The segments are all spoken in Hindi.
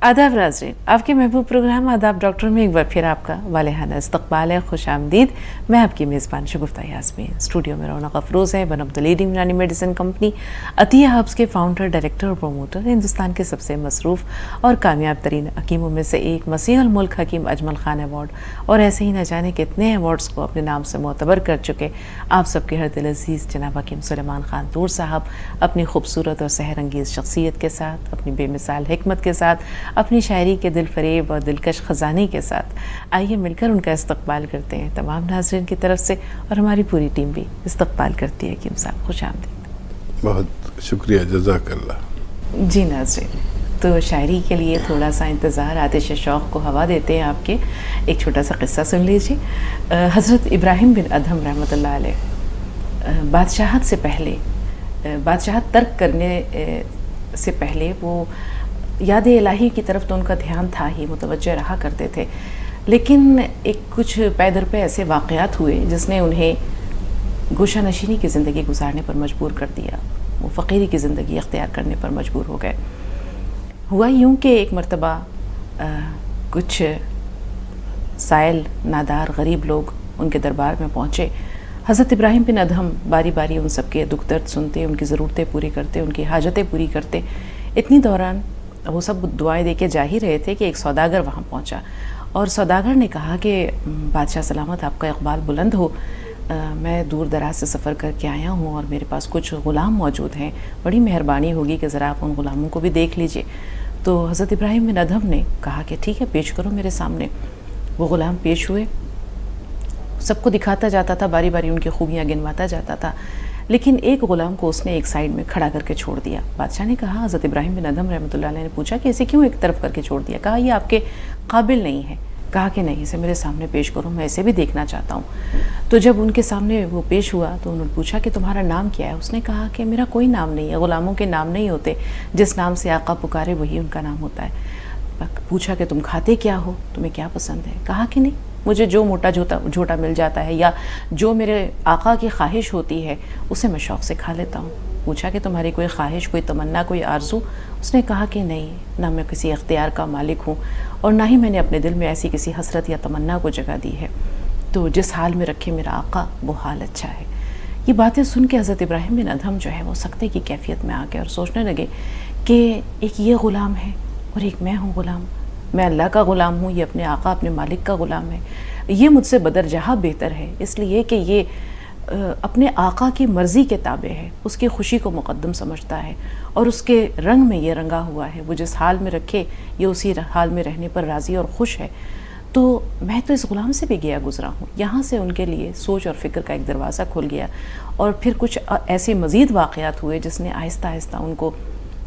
आदाब नाज़रीन, आपके महबूब प्रोग्राम आदाब डॉक्टर में एक बार फिर आपका वालेहाना इस्तक़बाल है, खुश आमदीद। मैं आपकी मेज़बान शगुफ्ता यास्मीन। स्टूडियो में रौनक अफरोज़ है, वन ऑफ द लीडिंग यूनानी मेडिसिन कंपनी अतिया हब्स के फाउंडर, डायरेक्टर और प्रोमोटर, हिंदुस्तान के सबसे मसरूफ़ और कामयाब तरीन हकीमों में से एक, मसीहुल मुल्क हकीम अजमल खान अवार्ड और ऐसे ही न जाने कितने अवार्ड्स को अपने नाम से मोतबर कर चुके आप सबके हर दिल अज़ीज़ जनाब हकीम सुलेमान खान तूर साहब अपनी खूबसूरत और सहर अंगेज़ शख्सियत के साथ, अपनी बेमिसाल हिकमत के साथ, अपनी शायरी के दिल फरेब और दिलकश ख़जानी के साथ आइए मिलकर उनका इस्तक़बाल करते हैं तमाम नाज़रीन की तरफ से, और हमारी पूरी टीम भी इस्तक़बाल करती है। हकीम साहब खुश आमदीद। बहुत शुक्रिया, जज़ाकल्लाह। जी नाज़रीन, तो शायरी के लिए थोड़ा सा इंतज़ार, आतिश शौक़ को हवा देते हैं आपके। एक छोटा सा क़िस्सा सुन लीजिए। हज़रत इब्राहिम बिन अदहम रहमतुल्लाह अलैह बादशाहत से पहले, बादशाहत तर्क करने से पहले वो याद इलाही की तरफ तो उनका ध्यान था ही, मुतवज्जह रहा करते थे, लेकिन एक कुछ पैदर पे ऐसे वाक़यात हुए जिसने उन्हें गोशा नशीनी की ज़िंदगी गुजारने पर मजबूर कर दिया। वो फ़कीरी की ज़िंदगी अख्तियार करने पर मजबूर हो गए। हुआ यूँ कि एक मरतबा कुछ साइल नादार गरीब लोग उनके दरबार में पहुँचे। हज़रत इब्राहिम बिन अदहम बारी बारी उन सबके दुख दर्द सुनते, उनकी ज़रूरतें पूरी करते, उनकी हाजतें पूरी करते। इतनी दौरान वो सब दुआएं दे के जा ही रहे थे कि एक सौदागर वहाँ पहुँचा और सौदागर ने कहा कि बादशाह सलामत, आपका इक़बाल बुलंद हो, मैं दूर दराज से सफ़र करके आया हूँ और मेरे पास कुछ ग़ुलाम मौजूद हैं, बड़ी मेहरबानी होगी कि ज़रा आप उन ग़ुलामों को भी देख लीजिए। तो हज़रत इब्राहिम बिन अदहम ने कहा कि ठीक है, पेश करो मेरे सामने। वो ग़ुलाम पेश हुए, सबको दिखाता जाता था, बारी बारी उनकी खूबियाँ गिनवाता जाता था, लेकिन एक ग़ुलाम को उसने एक साइड में खड़ा करके छोड़ दिया। बादशाह ने कहा, हज़रत इब्राहिम बिन अदहम रहमतुल्लाह अलैह ने पूछा कि इसे क्यों एक तरफ करके छोड़ दिया? कहा, ये आपके काबिल नहीं है। कहा कि नहीं, इसे मेरे सामने पेश करो, मैं इसे भी देखना चाहता हूँ। तो जब उनके सामने वो पेश हुआ तो उन्होंने पूछा कि तुम्हारा नाम क्या है? उसने कहा कि मेरा कोई नाम नहीं है, ग़ुलामों के नाम नहीं होते, जिस नाम से आका पुकारे वही उनका नाम होता है। पूछा कि तुम खाते क्या हो, तुम्हें क्या पसंद है? कहा कि नहीं, मुझे जो मोटा झोटा मिल जाता है या जो मेरे आका की ख्वाहिश होती है उसे मैं शौक़ से खा लेता हूँ। पूछा कि तुम्हारी कोई ख्वाहिश, कोई तमन्ना, कोई आरज़ू? उसने कहा कि नहीं, ना मैं किसी अख्तियार का मालिक हूँ और ना ही मैंने अपने दिल में ऐसी किसी हसरत या तमन्ना को जगह दी है। तो जिस हाल में रखे मेरा आका वो हाल अच्छा है। ये बातें सुन के हज़रत इब्राहिम बिन अदहम जो है वो सख्ते की कैफियत में आ गए और सोचने लगे कि एक ये ग़ुलाम है और एक मैं हूँ ग़ुलाम। मैं अल्लाह का ग़ुलाम हूँ, ये अपने आका, अपने मालिक का ग़ुलाम है। ये मुझसे बदरजहा बेहतर है, इसलिए कि ये अपने आका की मर्ज़ी के ताबे है, उसकी खुशी को मुक़द्दम समझता है और उसके रंग में ये रंगा हुआ है। वो जिस हाल में रखे ये उसी हाल में रहने पर राज़ी और ख़ुश है। तो मैं तो इस ग़ुलाम से भी गया गुज़रा हूँ। यहाँ से उनके लिए सोच और फ़िक्र का एक दरवाज़ा खुल गया और फिर कुछ ऐसे मज़ीद वाक़यात हुए जिसने आहिस्ता आहिस्ता उनको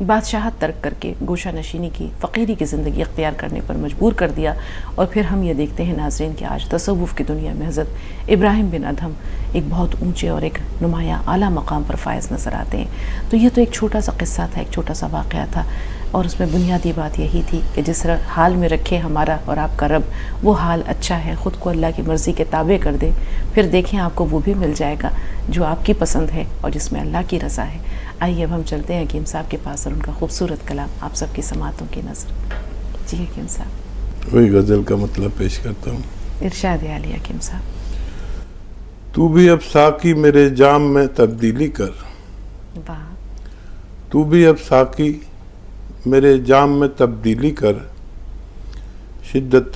बादशाहत तर्क करके गोशा नशीनी की, फ़कीरी की ज़िंदगी अख्तियार करने पर मजबूर कर दिया। और फिर हम ये देखते हैं नाज़रीन कि आज तसव्वुफ़ की दुनिया में हज़रत इब्राहिम बिन अदहम एक बहुत ऊंचे और एक नुमाया आला मकाम पर फायज़ नज़र आते हैं। तो ये तो एक छोटा सा क़िस्सा था, एक छोटा सा वाक़या था और उसमें बुनियादी बात यही थी कि जिस हाल में रखे हमारा और आपका रब, वो हाल अच्छा है। ख़ुद को अल्लाह की मर्ज़ी के ताबे कर दे, फिर देखें आपको वो भी मिल जाएगा जो आपकी पसंद है और जिसमें अल्लाह की रज़ा है। आइए अब हम चलते हैं हकीम साहब के पास और उनका खूबसूरत कलाम आप सबकी समातों की नज़र। जी हकीम साहब, वही गज़ल का मतलब पेश करता हूँ। इरशाद आली हकीम साहब। तू भी अब साकी मेरे जाम में तब्दीली कर, वाह। तू भी अब साकी मेरे जाम में तब्दीली कर, शिद्दत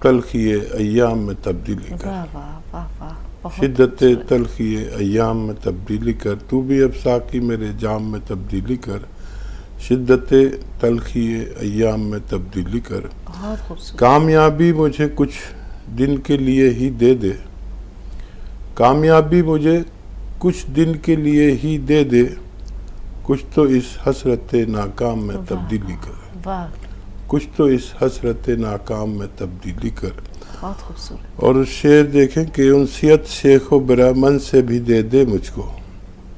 तलखिए अय्याम में तब्दीली कर। वाह वाह वाह वाह, शिद्दत तलखिए अय्याम में तब्दीली कर, तू भी अब साकी मेरे जाम में तब्दीली कर, शिद्दत तलखिए अय्याम में तब्दीली कर। बहुत खूबसूरत। कामयाबी मुझे कुछ दिन के लिए ही दे दे, कामयाबी मुझे कुछ दिन के लिए ही दे दे, कुछ तो इस हसरत नाकाम में तब्दीली कर। वाह, कुछ तो इस हसरत नाकाम में तब्दीली कर। बहुत खूबसूरत। और शेर देखें कि उनसियत शेख व ब्राह्मण से भी दे दे मुझको,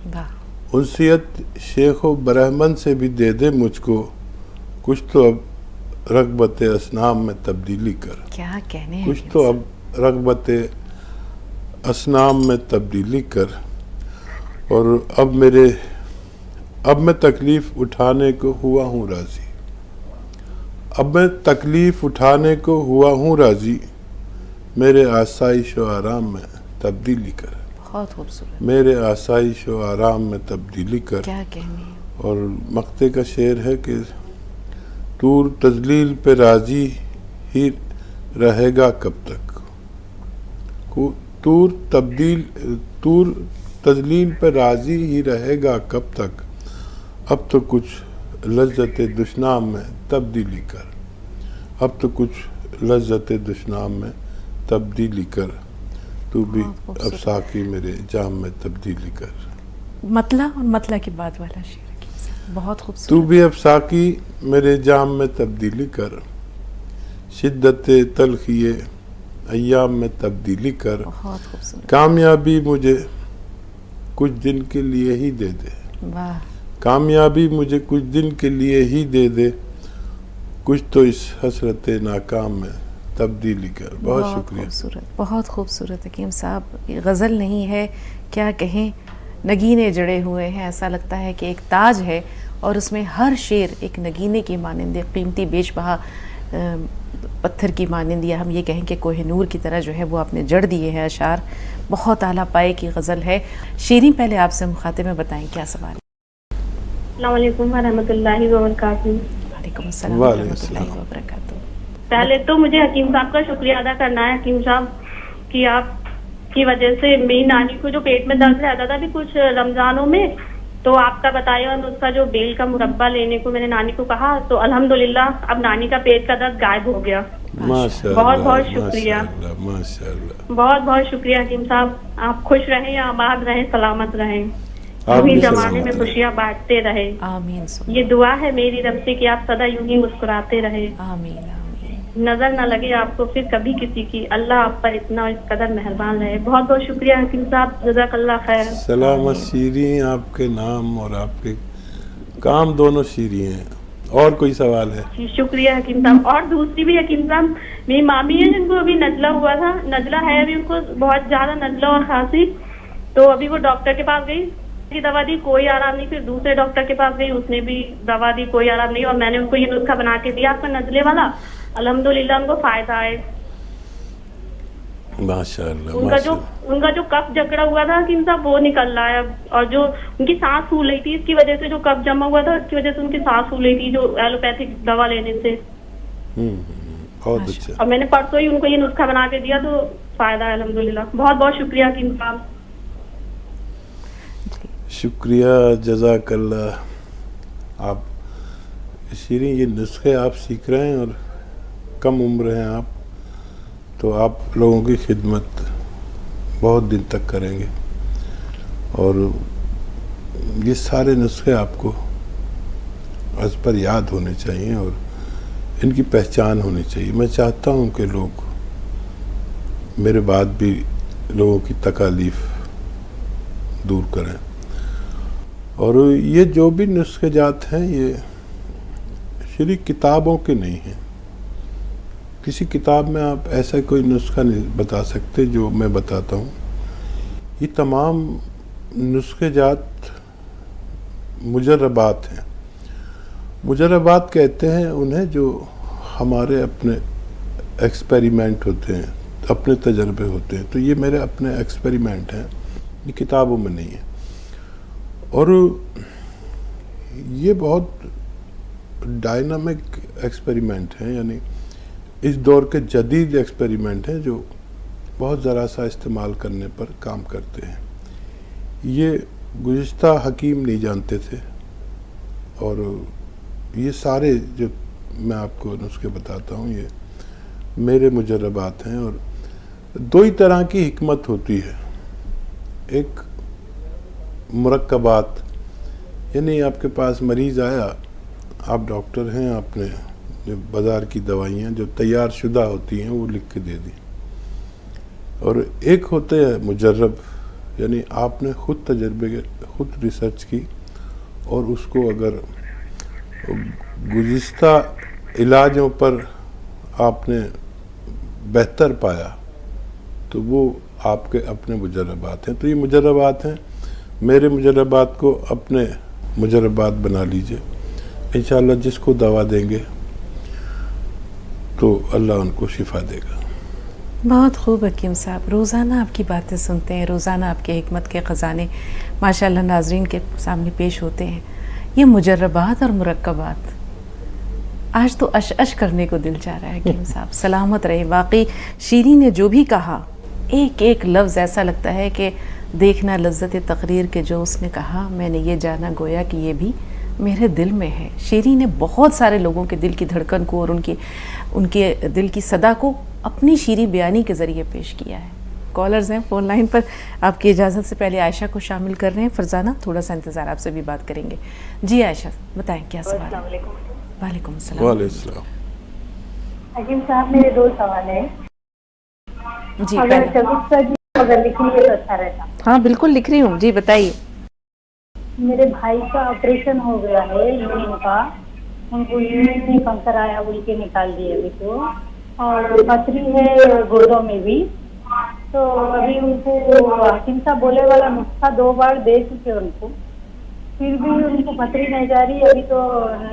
वाह। उनसियत शेख व ब्राह्मण से भी दे दे मुझको, कुछ तो अब रग़बत असनाम में तब्दीली कर। क्या कहने हैं, कुछ तो अब रग़बत असनाम में तब्दीली कर। और अब मैं तकलीफ़ उठाने को हुआ हूँ राज़ी, अब मैं तकलीफ़ उठाने को हुआ हूँ राज़ी, मेरे आसाइश व आराम में तब्दीली कर। बहुत खूबसूरत, मेरे आसाइश व आराम में तब्दीली कर। क्या कहनी है। और मक्ते का शेर है कि तूर तजलील पे राज़ी ही रहेगा कब तक। तूर तजलील पे राज़ी ही रहेगा कब तक, अब तो कुछ लज्जत दुश्नाम में तब्दीली कर। अब तो कुछ लज्जत दुश्नाम में तब्दीली कर, तू भी अब साकी मेरे जाम में तब्दीली कर। मतला और मतला के बाद वाला शेर है, बहुत खूबसूरत। तू भी अब साकी मेरे जाम में तब्दीली कर, शिद्दत तलखिए अय्याम में तब्दीली कर। बहुत खूबसूरत। कामयाबी मुझे कुछ दिन के लिए ही दे दे। वाह। कामयाबी मुझे कुछ दिन के लिए ही दे दे, कुछ तो इस हसरत नाकाम में तब्दीली कर। बहुत शुक्रिया। खूबसूरत, बहुत खूबसूरत हकीम साहब। ये गज़ल नहीं है, क्या कहें, नगीने जड़े हुए हैं। ऐसा लगता है कि एक ताज है और उसमें हर शेर एक नगीने की मानिंद, कीमती बेशबहा पत्थर की मानिंद, या हम ये कहें कि कोहिनूर की तरह जो है वो आपने जड़ दिए हैं अशार। बहुत आला पाए की गज़ल है। शीरीं, पहले आपसे मुखातिब में बताएं क्या सवाल है। अस्सलाम वालेकुम वरहमतुल्लाहि वबरकातुहू। वालेकुम अस्सलाम वरहमतुल्लाहि वबरकातुहू। पहले तो मुझे हकीम साहब का शुक्रिया अदा करना है हकीम साहब कि आपकी वजह से मेरी नानी को जो पेट में दर्द रहता था भी कुछ रमजानों में, तो आपका बताया और उसका जो बेल का मुरब्बा लेने को मैंने नानी को कहा, तो अल्हम्दुलिल्लाह अब नानी का पेट का दर्द गायब हो गया। माशाअल्लाह, बहुत बहुत शुक्रिया, माशाअल्लाह। बहुत बहुत शुक्रिया हकीम साहब। आप खुश रहें, आबाद रहें, सलामत रहें, आप यूं भी जमाने सलामत में रहें। खुशियाँ बांटते रहे। आमीन ये दुआ है मेरी रब से कि आप सदा यूं ही मुस्कुराते रहे, आमीन आमीन। नजर न लगे आपको फिर कभी किसी की। अल्लाह आप पर इतना इस कदर मेहरबान रहे। बहुत बहुत शुक्रिया हकीम साहब, जज़ाकल्लाह खैर। सलामत शीरीं, आपके नाम और आपके काम दोनों शीरीं हैं। और कोई सवाल है? जी शुक्रिया हकीम साहब। और दूसरी भी हकीम साहब, मेरी मामी है जिनको अभी नजला हुआ था, नजला है अभी उनको बहुत ज्यादा नजला और खांसी, तो अभी वो डॉक्टर के पास गई, की दवा दी, कोई आराम नहीं। फिर दूसरे डॉक्टर के पास गई, उसने भी दवा दी, कोई आराम नहीं। और मैंने उनको ये नुस्खा बना के दिया आपका नजले वाला, अल्हम्दुलिल्लाह उनको फायदा है। माशाअल्लाह, उनका जो कफ जकड़ा हुआ था कि इनका वो निकल रहा है अब। और जो उनकी सांस फूल रही थी, इसकी वजह से जो कफ जमा हुआ था इसकी वजह से उनकी सांस फूल रही थी, जो एलोपैथिक दवा लेने से। बहुत अच्छा। और मैंने परसों ही उनको ये नुस्खा बना के दिया, तो फायदा है अल्हम्दुलिल्लाह। बहुत बहुत शुक्रिया हकीम साहब। शुक्रिया, जज़ाकल्लाह। आप शीरीं, ये नुस्खे आप सीख रहे हैं और कम उम्र हैं आप, तो आप लोगों की खिदमत बहुत दिन तक करेंगे। और ये सारे नुस्खे आपको अज पर याद होने चाहिए और इनकी पहचान होनी चाहिए। मैं चाहता हूँ कि लोग मेरे बाद भी लोगों की तकालीफ दूर करें। और ये जो भी नुस्खे जात हैं, ये श्री किताबों के नहीं हैं। किसी किताब में आप ऐसा कोई नुस्खा नहीं बता सकते जो मैं बताता हूँ। ये तमाम नुस्खे जात मुजर्रबात हैं। मुजर्रबात कहते हैं उन्हें जो हमारे अपने एक्सपेरिमेंट होते हैं, अपने तजर्बे होते हैं। तो ये मेरे अपने एक्सपेरिमेंट हैं, ये किताबों में नहीं है। और ये बहुत डायनामिक एक्सपेरिमेंट हैं, यानी इस दौर के जदीद एक्सपेरिमेंट हैं जो बहुत ज़रा सा इस्तेमाल करने पर काम करते हैं। ये गुज़िश्ता हकीम नहीं जानते थे। और ये सारे जो मैं आपको नुस्खे बताता हूँ, ये मेरे मुजर्रबात हैं। और दो ही तरह की हिकमत होती है। एक मुरक्कबात, यानी आपके पास मरीज़ आया, आप डॉक्टर हैं, आपने जो बाज़ार की दवाइयाँ जो तैयार शुदा होती हैं वो लिख के दे दी। और एक होते हैं मुजर्रब, यानी आपने ख़ुद तजर्बे, ख़ुद रिसर्च की और उसको अगर गुज़िश्ता इलाजों पर आपने बेहतर पाया तो वो आपके अपने मुजर्रबात हैं। तो ये मुजर्रबात हैं। मेरे मुजर्रबात को अपने मुजर्रबात बना लीजिए। इंशाअल्लाह जिसको दवा देंगे तो अल्लाह उनको शिफा देगा। बहुत खूब हकीम साहब, रोज़ाना आपकी बातें सुनते हैं, रोज़ाना आपके हिकमत के ख़जाने माशाल्लाह नाज़रीन के सामने पेश होते हैं। ये मुजर्रबात और मुरक्कबात, आज तो अश अश करने को दिल चाह रहा है हकीम साहब। सलामत रहे। वाकई शीरी ने जो भी कहा, एक एक लफ्ज़ ऐसा लगता है कि देखना लज्जत तकरीर के जो उसने कहा, मैंने ये जाना गोया कि ये भी मेरे दिल में है। शीरी ने बहुत सारे लोगों के दिल की धड़कन को और उनके दिल की सदा को अपनी शीरी बयानी के ज़रिए पेश किया है। कॉलर्स हैं फ़ोन लाइन पर, आपकी इजाज़त से पहले आयशा को शामिल कर रहे हैं। फरजाना, थोड़ा सा इंतज़ार, आपसे भी बात करेंगे। जी आयशा, बताएं क्या सवाल है? वालेकुम सलाम। वालेकुम। हकीम साहब, मेरे 2 सवाल है। जी अगर पहले, अगर लिख लिए तो अच्छा रहता। हाँ बिल्कुल लिख रही हूँ, जी बताइए। मेरे भाई का ऑपरेशन हो गया है यूरिन का, उनको यूरिन में कैंसर आया, बोल के निकाल दिए अभी तो, और पथरी है गुर्दों में भी। तो अभी उनको हकीम साहब बोले वाला नुस्खा 2 बार दे चुके उनको, फिर भी उनको पथरी नहीं जा रही। अभी तो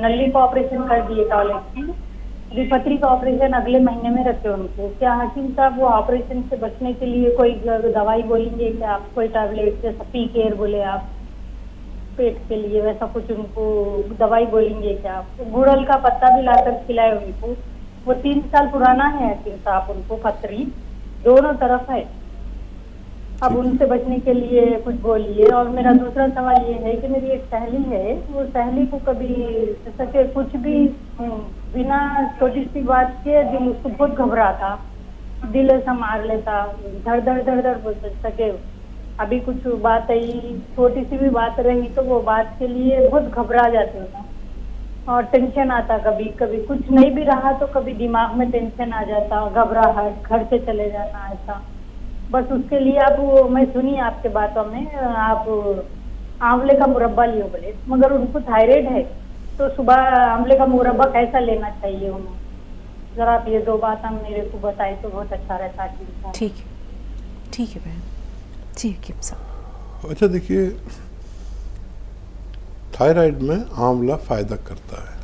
नली का ऑपरेशन कर दिए टॉयलेट की, अभी पथरी का ऑपरेशन अगले महीने में रखे उनको। क्या हकीम साहब वो ऑपरेशन से बचने के लिए कोई दवाई बोलेंगे क्या आप? कोई टैबलेट जैसा पी केयर बोले आप पेट के लिए, वैसा कुछ उनको दवाई बोलेंगे क्या आप? गुड़हल का पत्ता भी लाकर खिलाए उनको। वो 3 साल पुराना है हकीम साहब, उनको पथरी दोनों तरफ है। अब उनसे बचने के लिए कुछ बोलिए। और मेरा दूसरा सवाल ये है कि मेरी एक सहेली है, वो सहेली को कभी सके कुछ भी बिना छोटी सी बात के दिल उसको बहुत घबराता, दिल ऐसा मार लेता, धड़ धड़ धड़ धड़ बोल सके। अभी कुछ बात आई, छोटी सी भी बात रही तो वो बात के लिए बहुत घबरा जाते हो और टेंशन आता। कभी कभी कुछ नहीं भी रहा तो कभी दिमाग में टेंशन आ जाता, घबराहट, घर से चले जाना, ऐसा। बस उसके लिए आप, मैं सुनी आपके बातों में आप आंवले का मुरब्बा लियो बोले, मगर उनको थायराइड है तो सुबह आंवले का मुरब्बा कैसा लेना चाहिए उन्हें? जरा आप ये 2 बात हम मेरे को बताए तो बहुत अच्छा रहता है। ठीक है, ठीक है बहन जी। हकीम साहब, अच्छा देखिए, थायराइड में आंवला फ़ायदा करता है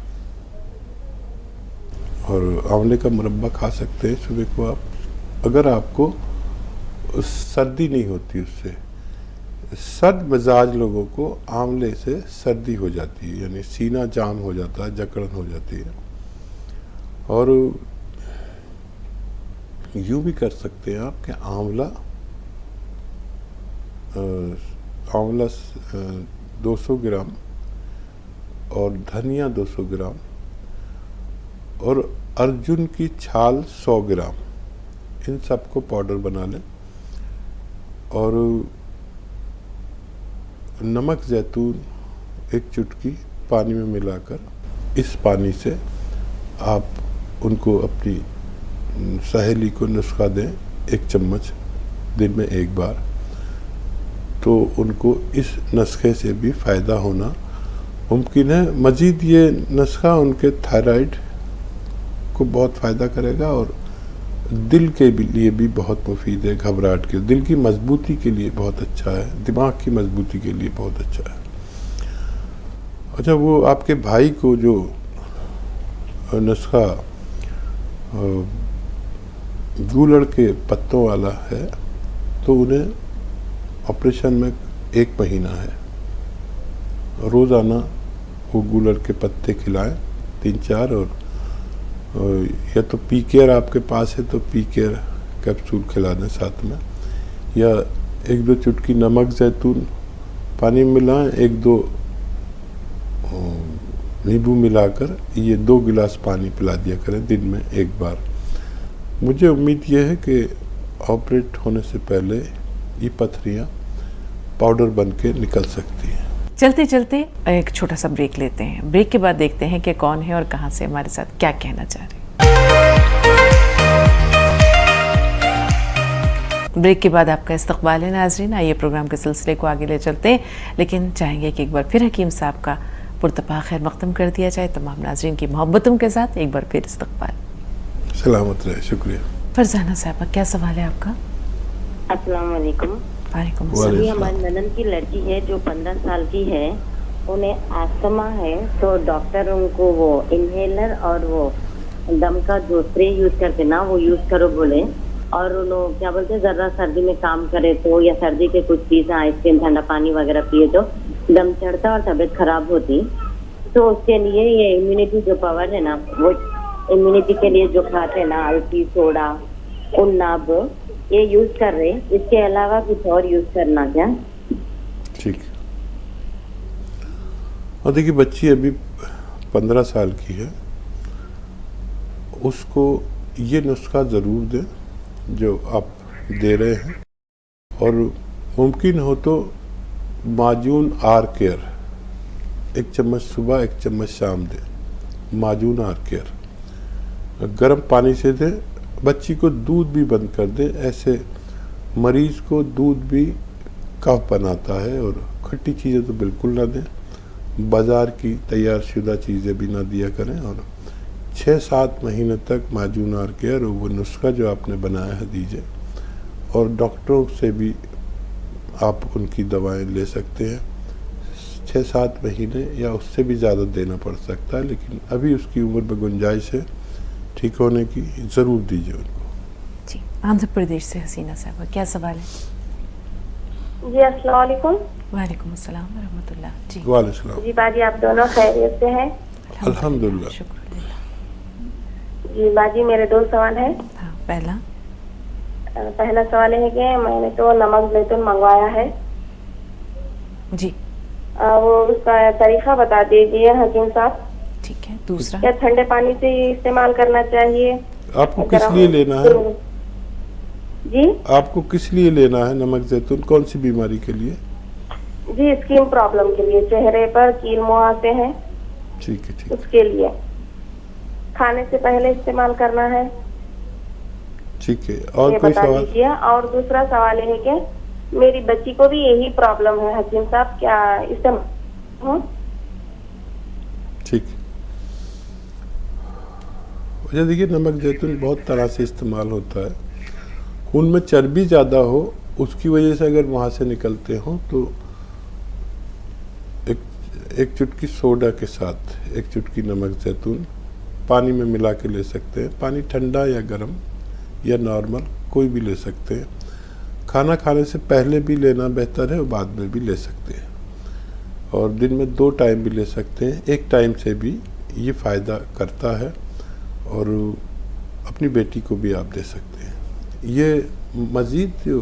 और आंवले का मुरब्बा खा सकते हैं सुबह को आप। अगर आपको सर्दी नहीं होती उससे, सर्द मिजाज लोगों को आंवले से सर्दी हो जाती है, यानी सीना जाम हो जाता है, जकड़न हो जाती है। और यूँ भी कर सकते हैं आप कि आंवला 200 ग्राम और धनिया 200 ग्राम और अर्जुन की छाल 100 ग्राम, इन सबको पाउडर बना लें और नमक जैतून 1 चुटकी पानी में मिलाकर, इस पानी से आप उनको, अपनी सहेली को नुस्खा दें 1 चम्मच दिन में 1 बार, तो उनको इस नुस्खे से भी फ़ायदा होना मुमकिन है। मज़ीद ये नुस्खा उनके थायराइड को बहुत फ़ायदा करेगा और दिल के लिए भी बहुत मुफीद है, घबराहट के, दिल की मजबूती के लिए बहुत अच्छा है, दिमाग की मजबूती के लिए बहुत अच्छा है। अच्छा, वो आपके भाई को जो नुस्खा गूलड़ के पत्तों वाला है, तो उन्हें ऑपरेशन में 1 महीना है, रोज़ाना वो गूलड़ के पत्ते खिलाएं 3-4, और या तो पी केयर आपके पास है तो पी केयर कैप्सूल खिला दें साथ में, या 1-2 चुटकी नमक जैतून पानी में मिलाएं, 1-2 नींबू मिलाकर ये 2 गिलास पानी पिला दिया करें दिन में 1 बार। मुझे उम्मीद ये है कि ऑपरेट होने से पहले ये पथरियाँ पाउडर बन के निकल सकती हैं। चलते चलते एक छोटा सा ब्रेक लेते हैं। ब्रेक के बाद देखते हैं कि कौन है और कहां से हमारे साथ क्या कहना चाह रहे हैं। ब्रेक के बाद आपका इस्तकबाल है नाजरीन। आइए प्रोग्राम के सिलसिले को आगे ले चलते हैं, लेकिन चाहेंगे कि एक बार फिर हकीम साहब का पुरतपा खैर मक़दम कर दिया जाए। तमाम नाजरीन की मोहब्बतों के साथ एक बार फिर इस्तकबाल। सलामत रहे, शुक्रिया। फरजाना साहबा, क्या सवाल है आपका? अस्सलाम वालेकुम। वालेकुम अभी अस्सलाम। हमारी ननद की लड़की है जो 15 साल की है, उन्हें आस्थमा है, तो डॉक्टर उनको वो इनहेलर और वो दम का जो स्प्रे यूज करते ना वो यूज करो बोले, और उन्होंने क्या बोलते हैं जरा सर्दी में काम करे तो या सर्दी के कुछ चीजें आइसक्रीम ठंडा पानी वगैरह पिए तो दम चढ़ता और तबीयत खराब होती। तो उसके लिए ये इम्यूनिटी जो पावर है ना, वो इम्यूनिटी के लिए जो खाते हैं ना अलसी सोडा उन्नाब ये यूज कर रहे, इसके अलावा कुछ और यूज करना क्या? ठीक। और देखिए बच्ची अभी 15 साल की है, उसको ये नुस्खा ज़रूर दें जो आप दे रहे हैं, और मुमकिन हो तो माजून आर केयर 1 चम्मच सुबह 1 चम्मच शाम दें। माजून आर केयर गर्म पानी से दें। बच्ची को दूध भी बंद कर दें, ऐसे मरीज को दूध भी कफ बनाता है, और खट्टी चीज़ें तो बिल्कुल ना दें। बाज़ार की तैयार शुदा चीज़ें भी ना दिया करें, और 6-7 महीने तक माजून आर केयर और वो नुस्खा जो आपने बनाया है दीजिए। और डॉक्टरों से भी आप उनकी दवाएं ले सकते हैं। 6-7 महीने या उससे भी ज़्यादा देना पड़ सकता है, लेकिन अभी उसकी उम्र में गुंजाइश है ठीक होने की, ज़रूर दीजिए उनको। जी, आंध्र प्रदेश से हसीना साहब, क्या सवाल है? जी अस्सलाम वालेकुम। वालेकुम अस्सलाम व रहमतुल्लाह। जी वालेकुम। जी बाजी आप दोनों खैरियत से हैं? अल्हम्दुलिल्लाह। शुक्रिया। जी बाजी मेरे 2 सवाल हैं। हाँ, पहला सवाल है कि मैंने तो नमक जैतून मंगवाया है, जी वो उसका तरीका बता दीजिए हकीम साहब। ठीक है। दूसरा, क्या ठंडे पानी से इस्तेमाल करना चाहिए? आपको किस लिए लेना है? जी आपको किस लिए लेना है नमक जैतून? कौन सी बीमारी के लिए? जी स्किन प्रॉब्लम के लिए, चेहरे पर कील मुहासे हैं, ठीक है, ठीक। उसके लिए खाने से पहले इस्तेमाल करना है, ठीक है। और ये कोई बता सवाल? दीजिए। और दूसरा सवाल है कि मेरी बच्ची को भी यही प्रॉब्लम है हकीम साहब, क्या इस्तेमाल? ठीक। वजह देखिए, नमक जैतून बहुत तरह से इस्तेमाल होता है। खून में चर्बी ज़्यादा हो उसकी वजह से अगर वहाँ से निकलते हों तो एक चुटकी सोडा के साथ 1 चुटकी नमक जैतून पानी में मिला के ले सकते हैं। पानी ठंडा या गर्म या नॉर्मल कोई भी ले सकते हैं। खाना खाने से पहले भी लेना बेहतर है और बाद में भी ले सकते हैं, और दिन में 2 टाइम भी ले सकते हैं। 1 टाइम से भी ये फ़ायदा करता है, और अपनी बेटी को भी आप दे सकते हैं। ये मज़ीद जो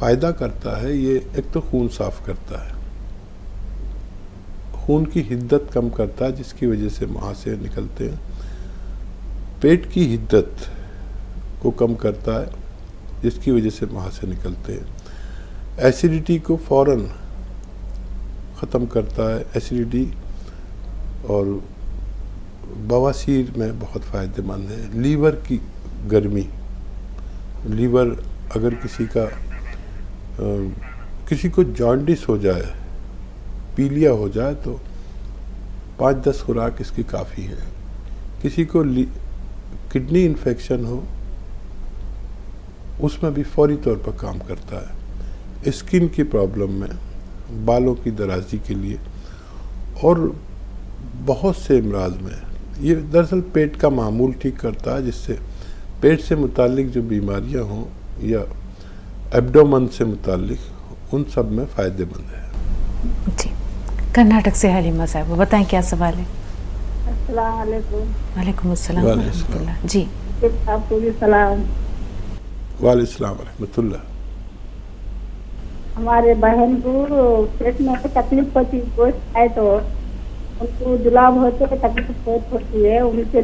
फ़ायदा करता है, ये एक तो खून साफ़ करता है, खून की हिद्दत कम करता है जिसकी वजह से मुहासे निकलते हैं। पेट की हिद्दत को कम करता है जिसकी वजह से मुहासे निकलते हैं। एसिडिटी को फ़ौरन ख़त्म करता है, एसिडिटी, और बवासीर में बहुत फ़ायदेमंद है। लीवर की गर्मी, लीवर अगर किसी को जॉन्डिस हो जाए, पीलिया हो जाए, तो 5-10 खुराक इसकी काफ़ी है। किसी को किडनी इन्फेक्शन हो, उसमें भी फौरी तौर पर काम करता है। स्किन की प्रॉब्लम में, बालों की दराजी के लिए, और बहुत से अमराज में ये दरअसल पेट का मामूल ठीक करता है, जिससे पेट से मुतालिक जो बीमारियां हों या एब्डोमन से मुतालिक, उन सब में फ़ायदेमंद है। जी, कर्नाटक से हलीमा साहब, बताएं क्या सवाल है? अस्सलाम वालेकुम। वालेकुम अस्सलाम व रहमतुल्लाह। जी आपको भी सलाम। वालेकुम रहमतुल्लाह। हमारे बहन को पेट में तकलीफ होती है, गोश्त खाए तो उनको जुलाब होते है, तकलीफ बहुत होती है। उनके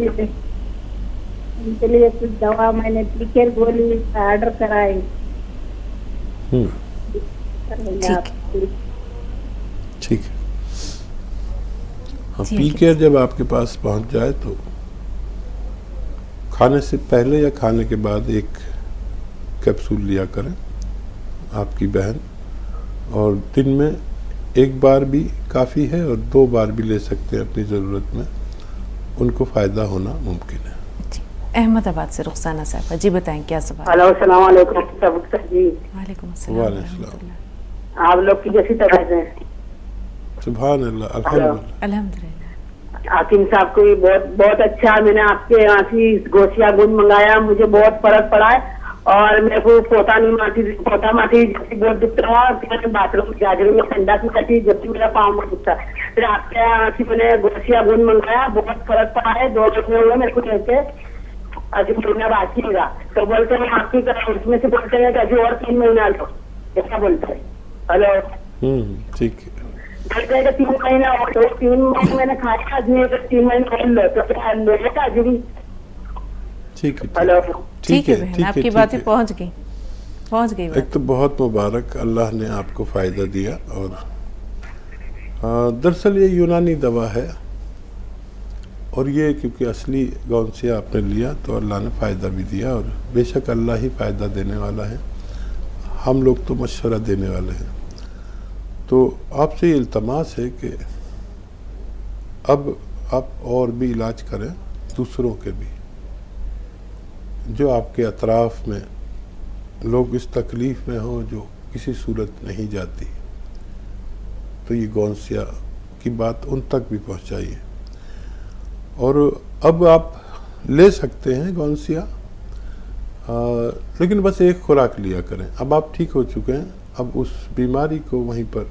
लिए कुछ दवा मैंने पीकर गोली ऑर्डर कराई। ठीक है। हाँ, जी, पी के जब आपके पास पहुंच जाए तो खाने से पहले या खाने के बाद 1 कैप्सूल लिया करें आपकी बहन, और दिन में 1 बार भी काफ़ी है, और 2 बार भी ले सकते हैं अपनी ज़रूरत में। उनको फ़ायदा होना मुमकिन है। जी, अहमदाबाद से रुखसाना साहब, जी बताएं क्या सवाल? हेलो, अस्सलाम वालेकुम जी। वालेकुम अस्सलाम व रहमतुल्लाह। आप लोग की जैसी तबीयत है? सुभान अल्लाह, अल्हम्दुलिल्लाह। अल्हम्दुलिल्लाह। हाकिम साहब को भी बहुत बहुत अच्छा। मैंने आपके यहाँ से गोसिया गुण मंगाया, मुझे बहुत फर्क पड़ा है। और मेरे को पोता माटी जब बहुत दुख रहा, मैंने बाथरूम गाजरों में ठंडा की कटी जब मेरा पाँव बहुत दुखता। फिर आपके यहाँ से मैंने गोसिया गुण मंगाया, बहुत फर्क पड़ा है। 2 महीने हुए मेरे को लेके, अभी महीना बाकी होगा। तो बोलते हैं आपकी उसमें से बोलते हैं कि अभी और 3 महीना लो, ऐसा बोलते हैं। हेलो, ठीक है। बोलते हैं कि 3 महीना और, तो 3 महीने मैंने खाया, आदमी 3 महीने और लो, तो क्या लेगा अभी भी? ठीक है। हेलो, ठीक है बहन, आपकी बातें पहुंच गई बात। एक तो बहुत मुबारक, अल्लाह ने आपको फ़ायदा दिया। और दरअसल ये यूनानी दवा है, और ये क्योंकि असली गौनसिया आपने लिया तो अल्लाह ने फ़ायदा भी दिया, और बेशक अल्लाह ही फ़ायदा देने वाला है, हम लोग तो मशवरा देने वाले हैं। तो आपसे ये इल्तमास है कि अब आप और भी इलाज करें, दूसरों के भी, जो आपके अतराफ़ में लोग इस तकलीफ़ में हो जो किसी सूरत नहीं जाती, तो ये गौनसिया की बात उन तक भी पहुंचाइए। और अब आप ले सकते हैं गौनसिया, लेकिन बस एक खुराक लिया करें। अब आप ठीक हो चुके हैं, अब उस बीमारी को वहीं पर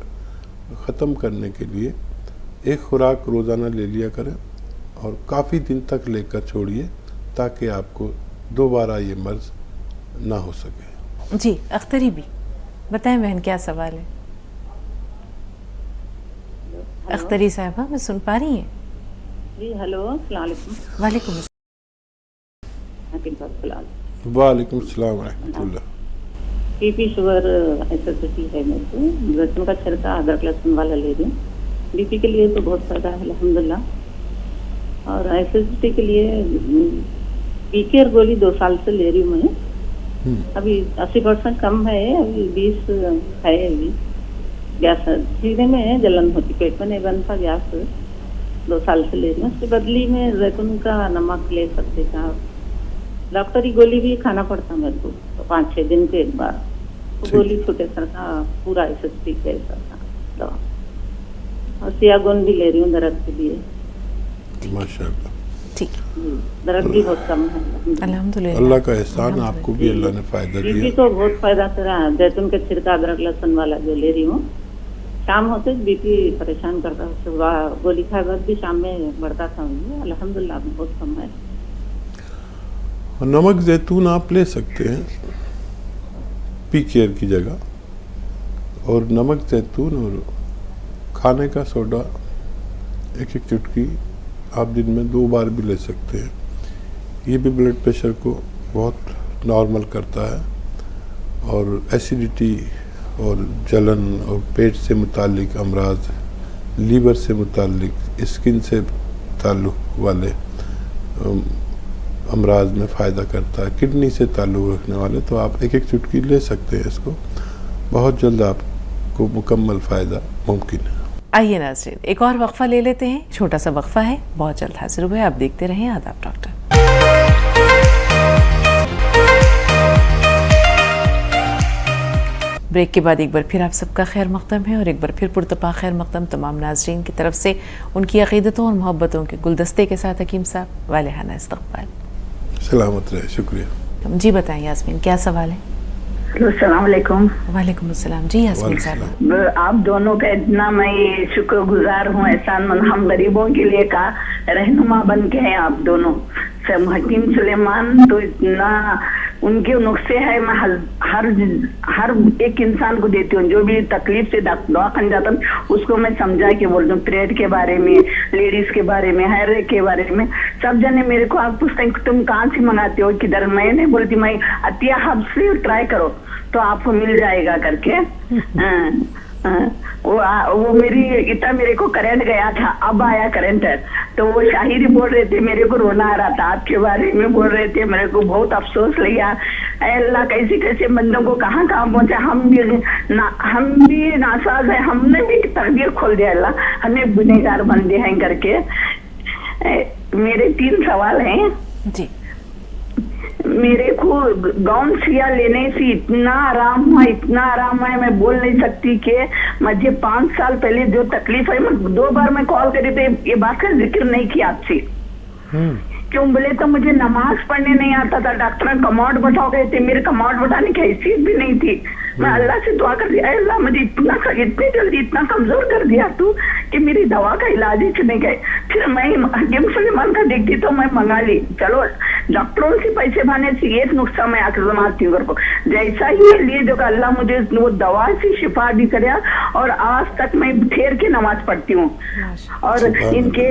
ख़त्म करने के लिए एक खुराक रोज़ाना ले लिया करें, और काफ़ी दिन तक लेकर छोड़िए, ताकि आपको दोबारा ये मर्ज़ ना हो सके। जी अख्तरी भी बताएं बहन, क्या सवाल है? अख्तरी साहबा, मैं सुन पा रही हैं? जी हेलो, अस्सलाम वालेकुम। वालेकुम वालेकुम सलाम व रहमतुल्लाह। बीपी शुगर एसिडिटी है मेरे को, लहसुन का छिड़का अदरक लहसुन वाला ले रही हूँ। बीपी के लिए तो बहुत फायदा है अल्हम्दुलिल्लाह। और एसिडिटी के लिए पीकेर गोली 2 साल से ले रही हूँ मैं। अभी 80% कम है, अभी 20 है। अभी गैस सीने में जलन होती, पेट में नहीं बनता गैस, 2 साल से ले रही हूँ। उसके बदली में जैतून का नमक ले सकते हैं आप। डॉक्टरी गोली भी खाना पड़ता मेरे को, तो 5-6 दिन के एक बार तो गोली छूटे सर का पूरा एसिडिटी के दवा। और सियागोन भी ले रही हूँ दर्द के लिए। माशाअल्लाह, ठीक, दर्द भी बहुत कम है अल्हम्दुलिल्लाह। अल्लाह का एहसान, आपको भी अल्लाह ने फ़ायदा बीपी दिया। को बहुत फायदा करा है। जैतून के छिड़का अदरक लहसुन वाला जो ले रही हूँ, शाम होते बीपी परेशान करता, सुबह गोली खाए बाद भी शाम में बढ़ता था मुझे, अल्हम्दुलिल्लाह बहुत कम है। और नमक जैतून आप ले सकते हैं पी केयर की जगह, और नमक जैतून और खाने का सोडा 1-1 चुटकी आप दिन में 2 बार भी ले सकते हैं। ये भी ब्लड प्रेशर को बहुत नॉर्मल करता है, और एसिडिटी और जलन और पेट से मुतालिक अमराज, लीवर से मुतालिक, स्किन से ताल्लुक़ वाले अमराज में फ़ायदा करता है, किडनी से ताल्लुक़ रखने वाले। तो आप 1-1 चुटकी ले सकते हैं इसको, बहुत जल्द आपको मुकम्मल फ़ायदा मुमकिन है। आइए नाज़रीन, एक और वक्फा ले लेते हैं, छोटा सा वक्फा है, बहुत जल्द हाजिर हुए। आप देखते रहें आदाब डॉक्टर। ब्रेक के बाद एक बार फिर आप सबका खैर मक़दम है, और एक बार फिर पुरतपा खैर मक़दम तमाम नाज़रीन की तरफ से उनकी अक़ीदतों और मोहब्बतों के गुलदस्ते के साथ हकीम साहब वालेहाना इस्तक़बाल। सलामत रहे, शुक्रिया। जी बताएं यास्मीन, क्या सवाल है? अस्सलाम वालेकुम। वालेकुम अस्सलाम। जी यास्मीन साहब, आप दोनों का इतना मैं शुक्रगुजार हूँ, एहसानमंद। हम गरीबों के लिए का रहनुमा बन के हैं आप दोनों। हकीम सुलेमान तो इतना उनके नुस्खे है, मैं हर एक इंसान को देती हूँ जो भी तकलीफ से दवा खन जाता है, उसको मैं समझा के बोलती हूँ। पीरियड के बारे में, लेडीज के बारे में, हर एक के बारे में। सब जने मेरे को आप पूछते हैं तुम कहाँ से मंगाते हो, किधर। मैं नहीं बोलती, मैं अतिया हब से ट्राई करो तो आपको मिल जाएगा करके। वो मेरी इतना मेरे को करंट गया था, अब आया करंट है। तो वो शाहिरी बोल रहे थे, मेरे को रोना आ रहा था, आपके बारे में बोल रहे थे, मेरे को बहुत अफसोस लगा। अल्लाह कैसे कैसे बंदों को कहाँ कहाँ पहुंचा। हम भी नासाज है, हमने भी तरबियत खोल दिया। अल्लाह हमें गुनहगार बन दिया है करके। मेरे 3 सवाल हैं जी। मेरे को गाउनसिया लेने से इतना आराम हुआ, मैं बोल नहीं सकती कि मुझे 5 साल पहले जो तकलीफ है, मैं 2 बार मैं कॉल करी तो ये बात का जिक्र नहीं किया आपसे। क्यों बोले तो मुझे नमाज पढ़ने नहीं आता था, डॉक्टर कमांड बैठाओ गए थे, मेरे कमांड बैठाने की हैसियत भी नहीं थी। मैं अल्लाह से दुआ कर दिया, अल्लाह मुझे इतनी जल्दी इतना कमजोर कर दिया तू कि मेरी दवा का इलाज ही नहीं गए। फिर मैं हकीम सुलेमान का देखती तो मैं मंगा ली, चलो डॉक्टरों से पैसे भाने से एक नुस्खा मैं आजमाती हूँ। जैसा ही लिए जो अल्लाह मुझे वो दवा से शिफा भी कराया, और आज तक मैं ठहर के नमाज पढ़ती हूँ। और इनके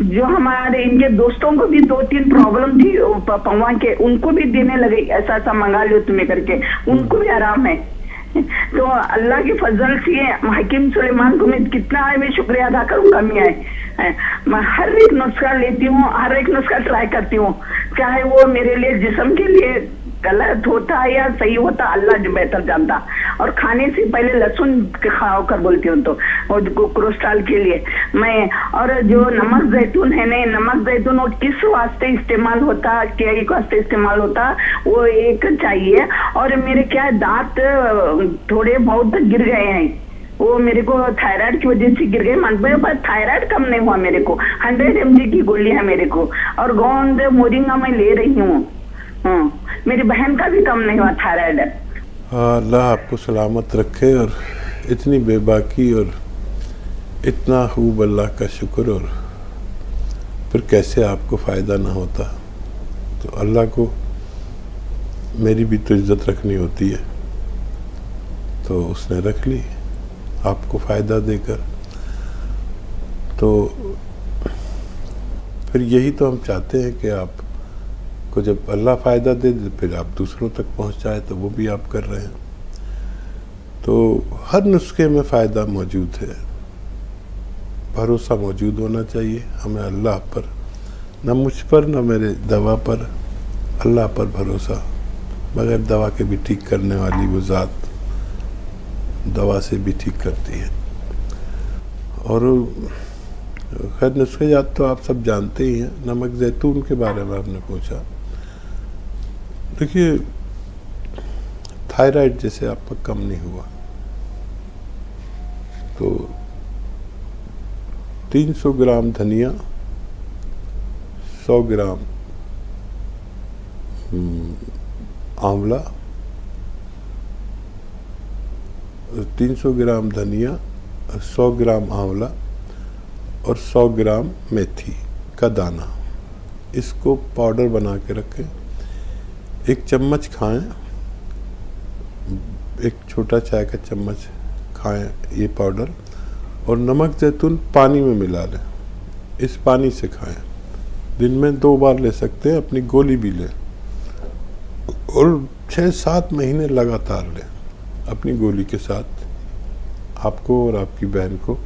जो हमारे इनके दोस्तों को भी 2-3 प्रॉब्लम थी पवा के, उनको भी देने लगे, ऐसा ऐसा मंगा लो तुम्हें करके, उनको भी आराम है। तो अल्लाह के फजल से हकीम सुलेमान को मैं कितना है मैं शुक्रिया अदा करूंगा। मैं हर एक नुस्खा लेती हूँ, हर एक नुस्खा ट्राई करती हूँ, चाहे वो मेरे लिए जिस्म के लिए गलत होता या सही होता, अल्लाह जो बेहतर जानता। और खाने से पहले लहसुन खाओ कर बोलती हूँ, तो वो कोलेस्ट्रॉल के लिए मैं। और जो नमक जैतून है ना, नमक जैतून वो किस वास्ते इस्तेमाल होता, क्या वास्ते इस्तेमाल होता, वो एक चाहिए। और मेरे क्या दांत थोड़े बहुत गिर गए हैं, वो मेरे को थायराइड की वजह से गिर गए, पर थायराइड कम नहीं हुआ मेरे को। 100 mg की गोली है मेरे को, और गोंद मोरिंगा मैं ले रही हूँ। मेरी बहन का भी कम नहीं हुआ थायराइड। अल्लाह आपको सलामत रखे, और इतनी बेबाकी और इतना खूब अल्लाह का शुक्र, और फिर कैसे आपको फ़ायदा ना होता। तो अल्लाह को मेरी भी तो इज्जत रखनी होती है, तो उसने रख ली आपको फ़ायदा देकर। तो फिर यही तो हम चाहते हैं कि आप को जब अल्लाह फ़ायदा दे फिर आप दूसरों तक पहुंचाए, तो वो भी आप कर रहे हैं। तो हर नुस्खे में फ़ायदा मौजूद है, भरोसा मौजूद होना चाहिए हमें अल्लाह पर, न मुझ पर न मेरे दवा पर, अल्लाह पर भरोसा। बगैर दवा के भी ठीक करने वाली वो ज़ात दवा से भी ठीक करती है। और खैर नुस्खे जात तो आप सब जानते ही हैं। नमक जैतून के बारे में आपने पूछा, देखिए थायराइड जैसे आपका कम नहीं हुआ, तो 300 ग्राम धनिया, 100 ग्राम आंवला, 300 ग्राम धनिया, 100 ग्राम आंवला और 100 ग्राम मेथी का दाना, इसको पाउडर बना के रखें। 1 चम्मच खाएं, 1 छोटा चाय का चम्मच खाएं ये पाउडर, और नमक जैतून पानी में मिला लें, इस पानी से खाएं। दिन में 2 बार ले सकते हैं, अपनी गोली भी लें, और 6-7 महीने लगातार लें अपनी गोली के साथ। आपको और आपकी बहन को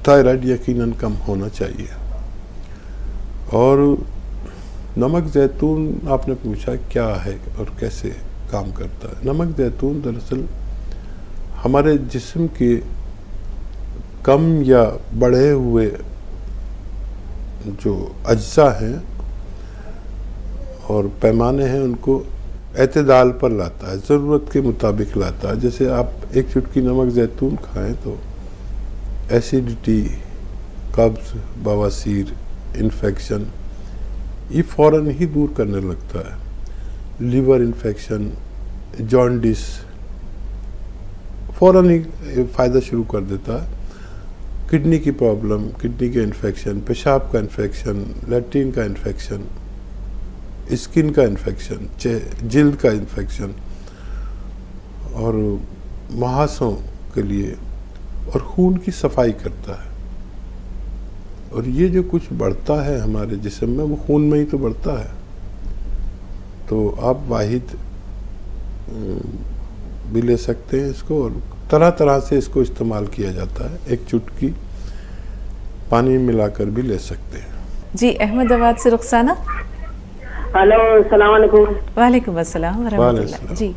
थायराइड यकीनन कम होना चाहिए। और नमक जैतून आपने पूछा क्या है और कैसे काम करता है। नमक जैतून दरअसल हमारे जिस्म के कम या बढ़े हुए जो अज्जा हैं और पैमाने हैं, उनको एतदाल पर लाता है, ज़रूरत के मुताबिक लाता है। जैसे आप 1 चुटकी नमक जैतून खाएं तो एसिडिटी, कब्ज़, बवासीर, इन्फेक्शन ये फ़ौरन ही दूर करने लगता है। लीवर इन्फेक्शन, जॉन्डिस फ़ौरन ही फ़ायदा शुरू कर देता है। किडनी की प्रॉब्लम, किडनी के इन्फेक्शन, पेशाब का इन्फेक्शन, लैट्रिन का इन्फेक्शन, स्किन का इन्फेक्शन, जिल्द का इन्फेक्शन, और महासों के लिए, और खून की सफाई करता है। और ये जो कुछ बढ़ता है हमारे जिस्म में, वो खून में ही तो बढ़ता है। तो आप वाहिद भी ले सकते हैं इसको, और तरह तरह से इसको इस्तेमाल किया जाता है। 1 चुटकी पानी मिलाकर भी ले सकते हैं। जी अहमदाबाद से रुखसाना। हेलो, अस्सलाम वालेकुम। वालेकुम अस्सलाम व रहमतुल्लाह। जी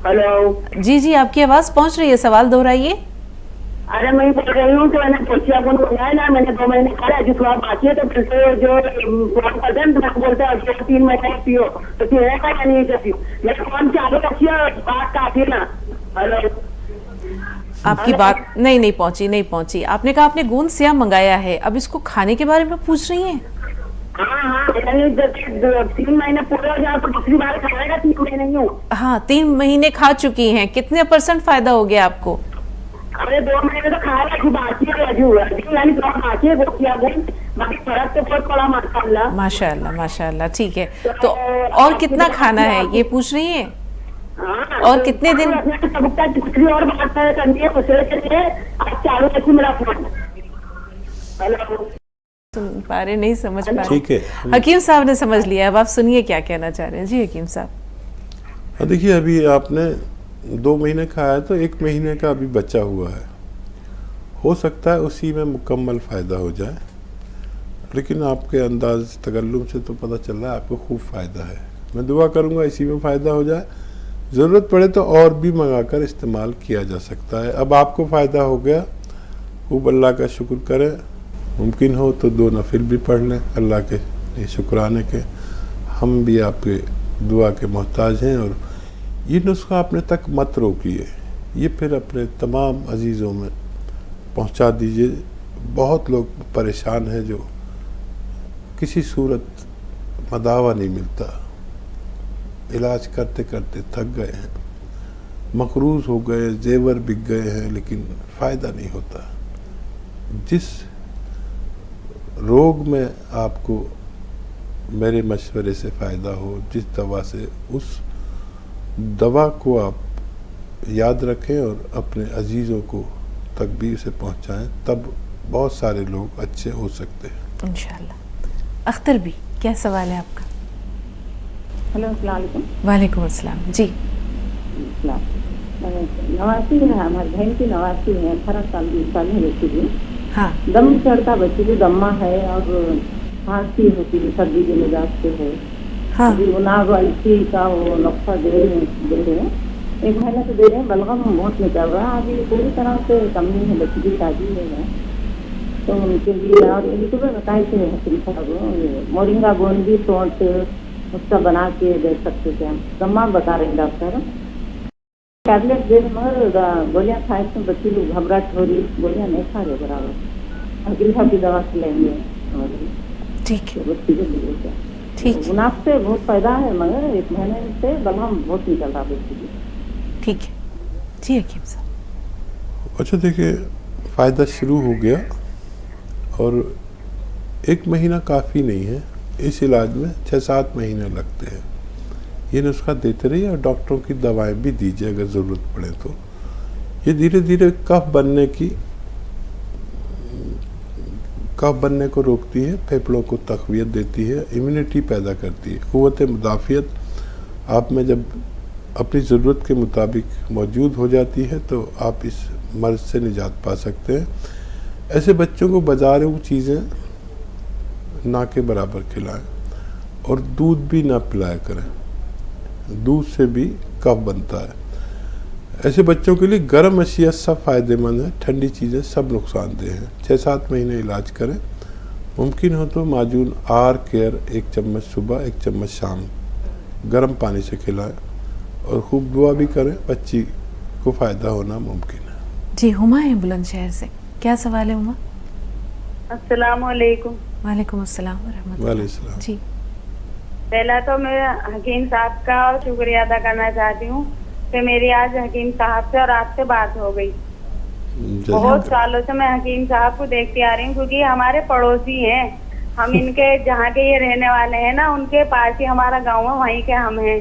हेलो जी जी, आपकी आवाज़ पहुंच रही है, सवाल दोहराइए। अरे मैं बोल रही हूँ कि मैंने गोसिया गुण मंगाया ना, मैंने 2 महीने खाया, जो थोड़ा बाकी है तो फिर से जो फोन करते हैं तो बोलते हैं 3 महीने पियो, तो पीने का या नहीं करती। मैं फोन चालू रखी है, बात काटी ना। हेलो, आपकी बात नहीं पहुंची। आपने कहा आपने गोंद सिया मंगाया है, अब इसको खाने के बारे में पूछ रही हैं? हाँ, यानी जब 3 महीने पूरे हो जाए तो दूसरी बार खाएगा, 3 महीने नहीं हो। हाँ, 3 महीने खा चुकी हैं, कितने % फायदा हो गया आपको? अरे 2 महीने तो खाया, अभी बाकी है, यानी थोड़ा बाकी है गोसिया गुण, बाकी फर्क तो बहुत पड़ा माशाल्लाह। माशाल्लाह, ठीक है। तो और कितना खाना है ये पूछ रही हैं? हाँ, और कितने दिन? दूसरी और बात करनी है उसे के लिए, आज चालू रखी मेरा फोन। हेलो, सुन पा रहे, नहीं समझ पा रहे? ठीक है, हकीम साहब ने समझ लिया, अब आप सुनिए क्या कहना चाह रहे हैं। जी हकीम साहब। हाँ, देखिए अभी आपने 2 महीने खाया तो 1 महीने का अभी बचा हुआ है, हो सकता है उसी में मुकम्मल फ़ायदा हो जाए, लेकिन आपके अंदाज तकल्लुम से तो पता चल रहा है आपको खूब फ़ायदा है। मैं दुआ करूँगा इसी में फ़ायदा हो जाए, ज़रूरत पड़े तो और भी मंगाकर इस्तेमाल किया जा सकता है। अब आपको फ़ायदा हो गया, खूब अल्लाह का शुक्र करें, मुमकिन हो तो 2 नफिल भी पढ़ लें अल्लाह के शुक्राने के। हम भी आपके दुआ के मोहताज हैं, और ये नुस्खा अपने तक मत रोकिए, ये फिर अपने तमाम अजीज़ों में पहुंचा दीजिए। बहुत लोग परेशान हैं जो किसी सूरत मदावा नहीं मिलता, इलाज करते करते थक गए हैं, मकरूज़ हो गए, जेवर बिक गए हैं, लेकिन फ़ायदा नहीं होता। जिस रोग में आपको मेरे मशवरे से फ़ायदा हो, जिस दवा से, उस दवा को आप याद रखें और अपने अजीज़ों को तक भी उसे पहुँचाएँ, तब बहुत सारे लोग अच्छे हो सकते हैं इंशाल्लाह। अख्तर भी क्या सवाल है आपका? हेलो, अस्सलाम वालेकुम। वालेकुम अस्सलाम। जी, नवासी है, हमारी बहन की नवासी है, 18 साल 20 साल में बच्ची थी। हाँ, दम चढ़ता बच्ची की, दम्मा है और खांसी होती है, सर्दी के मिजाज से है। हाँ, अभी वो नाग वाली का वो नुस्खा दे रहे हैं, 1 महीने से दे रहे हैं, बलगम बहुत निकल रहा है, अभी पूरी तरह से कम नहीं है, बच्ची की शादी है तो उनके लिए। और यूट्यूब में बताए थे हकीम साहब, मोरिंगा गोंदी सौंठ उसका बना के दे सकते थे हम, दम्मा बता रहे हैं डॉक्टर। टैबलेट दे मगर गोलियाँ खाए तो बच्ची लोग घबराहट हो रही, गोलियाँ नहीं खा रहे बराबर, हकीम साहब की दवा खिलाएंगे ठीक है, बच्ची को लिए। ठीक गुनाह से बहुत फायदा है, मगर 1 महीने से बलगम बहुत निकल रहा बच्ची की। ठीक है। जी हकीम साहब। अच्छा, देखिए फ़ायदा शुरू हो गया और 1 महीना काफ़ी नहीं है, इस इलाज में 6-7 महीने लगते हैं। ये नुस्खा देते रहिए और डॉक्टरों की दवाएं भी दीजिए अगर ज़रूरत पड़े तो। ये धीरे धीरे कफ बनने को रोकती है, फेफड़ों को तक़वियत देती है, इम्यूनिटी पैदा करती है, क़ुव्वत मुदाफ़ियत आप में जब अपनी ज़रूरत के मुताबिक मौजूद हो जाती है तो आप इस मर्ज़ से निजात पा सकते हैं। ऐसे बच्चों को बाज़ारू चीज़ें ना के बराबर खिलाएं और दूध भी ना पिलाया करें, दूध से भी कफ बनता है। ऐसे बच्चों के लिए गर्म अशिया सब फ़ायदेमंद है, ठंडी चीज़ें सब नुकसानदेह हैं। 6-7 महीने इलाज करें, मुमकिन हो तो माजून आर केयर 1 चम्मच सुबह 1 चम्मच शाम गर्म पानी से खिलाएं और खूब दुआ भी करें, बच्ची को फ़ायदा होना मुमकिन है। जी, हुमा है बुलंदशहर से, क्या सवाल है हुमा? अस्सलाम वालेकुम। वालेकुम अस्सलाम व रहमतुल्लाह। वालेकुम सलाम। जी, पहला तो मैं हकीम साहब का शुक्रिया अदा करना चाहती हूँ कि मेरी आज हकीम साहब से और आपसे बात हो गई। बहुत सालों से मैं हकीम साहब को देखती आ रही हूँ, क्योंकि हमारे पड़ोसी हैं, हम इनके जहाँ के ये रहने वाले हैं ना, उनके पास ही हमारा गाँव है, वहीं के हम हैं।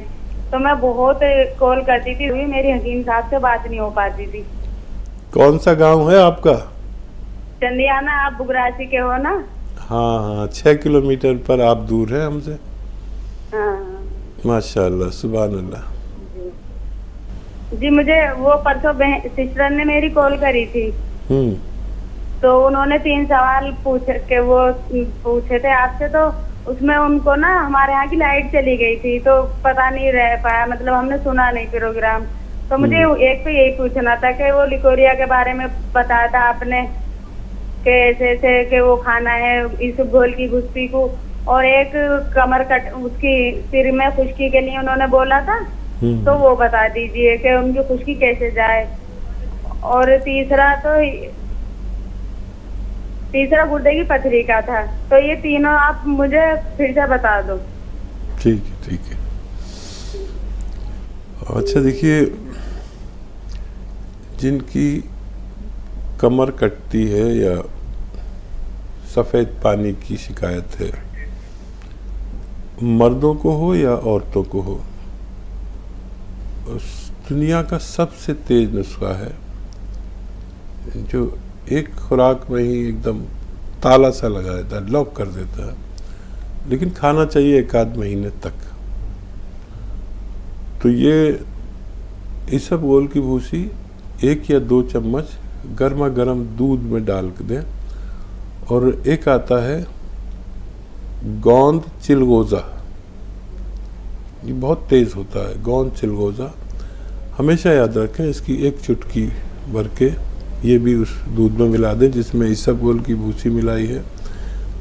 तो मैं बहुत कॉल करती थी, मेरी हकीम साहब से बात नहीं हो पाती थी। कौन सा गांव है आपका? चंदियाना, आप बुगरासी के हो ना? हाँ हाँ, 6 किलोमीटर पर आप दूर हैं हमसे। हाँ माशाअल्लाह, सुभान अल्लाह। जी, मुझे वो परसों सिस्टर ने मेरी कॉल करी थी, तो उन्होंने 3 सवाल पूछे थे आपसे। तो उसमें उनको ना हमारे यहाँ की लाइट चली गई थी, तो पता नहीं रह पाया, मतलब हमने सुना नहीं प्रोग्राम। तो मुझे एक तो यही पूछना था कि वो लिकोरिया के बारे में बताया था आपने कि ऐसे ऐसे कि वो खाना है इस घोल की घुस्पी को, और एक कमर कट उसकी सिर में खुश्की के लिए उन्होंने बोला था, तो वो बता दीजिए कि उनकी खुश्की कैसे जाए। और तीसरा गुर्दे की पथरी का था। तो ये तीनों आप मुझे फिर से बता दो। ठीक है, ठीक है। अच्छा देखिए, जिनकी कमर कटती है या सफ़ेद पानी की शिकायत है, मर्दों को हो या औरतों को हो, उस दुनिया का सबसे तेज नुस्खा है जो एक खुराक में ही एकदम ताला सा लगा देता है, लॉक कर देता है, लेकिन खाना चाहिए 1 महीने तक। तो ये इसबगोल की भूसी 1 या 2 चम्मच गर्मा गर्म दूध में डाल दें। और एक आता है गोंद चिलगोज़ा, ये बहुत तेज़ होता है, गोंद चिलगोज़ा। हमेशा याद रखें, इसकी 1 चुटकी भर के ये भी उस दूध में मिला दें जिसमें इसबगोल की भूसी मिलाई है।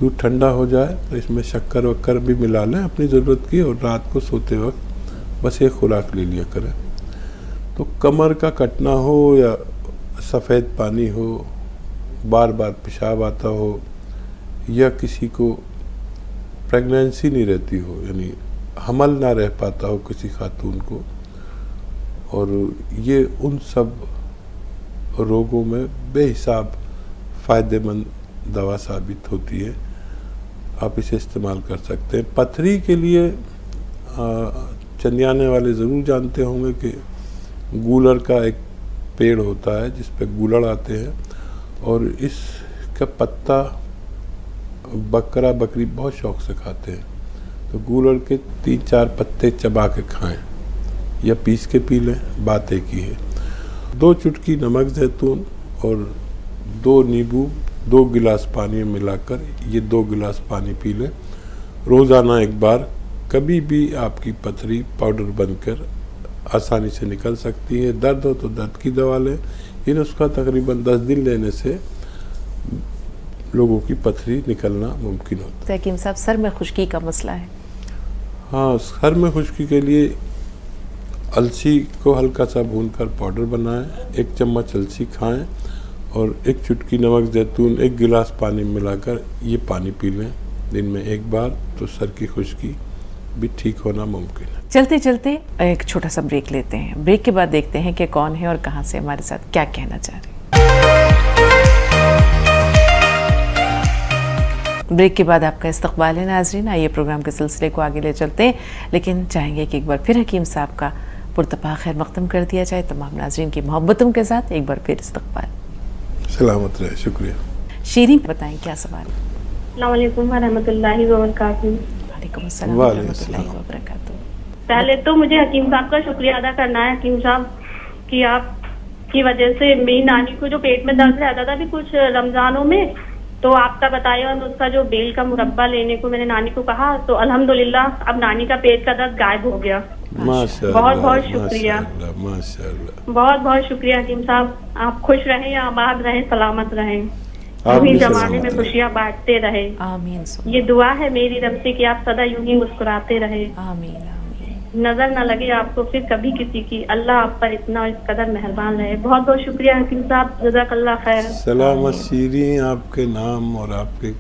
दूध ठंडा हो जाए तो इसमें शक्कर वक्कर भी मिला लें अपनी ज़रूरत की, और रात को सोते वक्त बस एक खुराक ले लिया करें। तो कमर का कटना हो या सफ़ेद पानी हो, बार बार पेशाब आता हो, या किसी को प्रेगनेंसी नहीं रहती हो, यानी हमल ना रह पाता हो किसी खातून को, और ये उन सब रोगों में बेहिसाब फ़ायदेमंद दवा साबित होती है। आप इसे इस्तेमाल कर सकते हैं। पथरी के लिए चंदियाने वाले ज़रूर जानते होंगे कि गूलर का एक पेड़ होता है जिस पे गूलड़ आते हैं, और इसका पत्ता बकरा बकरी बहुत शौक से खाते हैं। तो गूलड़ के 3-4 पत्ते चबा के खाएं या पीस के पी लें, बात एक ही है। 2 चुटकी नमक ज़ैतून और 2 नींबू 2 गिलास पानी में मिलाकर ये 2 गिलास पानी पी लें रोज़ाना 1 बार। कभी भी आपकी पथरी पाउडर बनकर आसानी से निकल सकती है। दर्द हो तो दर्द की दवा लें। ये नुस्खा तकरीबन 10 दिन लेने से लोगों की पथरी निकलना मुमकिन होता है। हकीम साहब, सर में खुश्की का मसला है। हाँ, सर में खुश्की के लिए अलसी को हल्का सा भूनकर पाउडर बनाएं, 1 चम्मच अलसी खाएं और 1 चुटकी नमक ज़ैतून 1 गिलास पानी में मिलाकर ये पानी पी लें दिन में 1 बार, तो सर की खुश्की भी ठीक होना मुमकिन है। चलते चलते एक छोटा सा ब्रेक लेते हैं। ब्रेक के बाद देखते हैं कि कौन है और कहां से हमारे साथ क्या कहना चाह रहे हैं। ब्रेक के बाद आपका इस्तकबाल है नाजरीन। आइए प्रोग्राम के सिलसिले को आगे ले चलते हैं, लेकिन चाहेंगे कि एक बार फिर हकीम साहब का पुरतपा खैर मक़दम कर दिया जाए। तमाम नाजरीन की मोहब्बतों के साथ एक बार फिर इस्तकबाल। सलामत रहे, शुक्रिया। शीरीन, बताएं क्या सवाल है। अस्सलाम वालेकुम वरहमतुल्लाहि वबरकातुहू। वालेकुम अस्सलाम वरहमतुल्लाहि वबरकातुहू। पहले तो मुझे हकीम साहब का शुक्रिया अदा करना है हकीम साहब कि आपकी वजह से मेरी नानी को जो पेट में दर्द रहता था भी कुछ रमजानों में, तो आपका बताया और उसका जो बेल का मुरब्बा लेने को मैंने नानी को कहा, तो अल्हम्दुलिल्लाह अब नानी का पेट का दर्द गायब हो गया। माशाअल्लाह, बहुत बहुत शुक्रिया, माशाअल्लाह। बहुत बहुत शुक्रिया हकीम साहब। आप खुश रहें, आबाद रहें, सलामत रहें, आप यूं ही भी जमाने सलामत में रहें। खुशियाँ बांटते रहे। आमीन ये दुआ है मेरी रब से कि आप सदा यूं ही मुस्कुराते रहे, आमीन आमीन। नजर न लगे आपको फिर कभी किसी की। अल्लाह आप पर इतना इस कदर मेहरबान रहे। बहुत बहुत शुक्रिया हकीम साहब, जज़ाकल्लाह खैर। सलामत शीरी, आपके नाम और आपके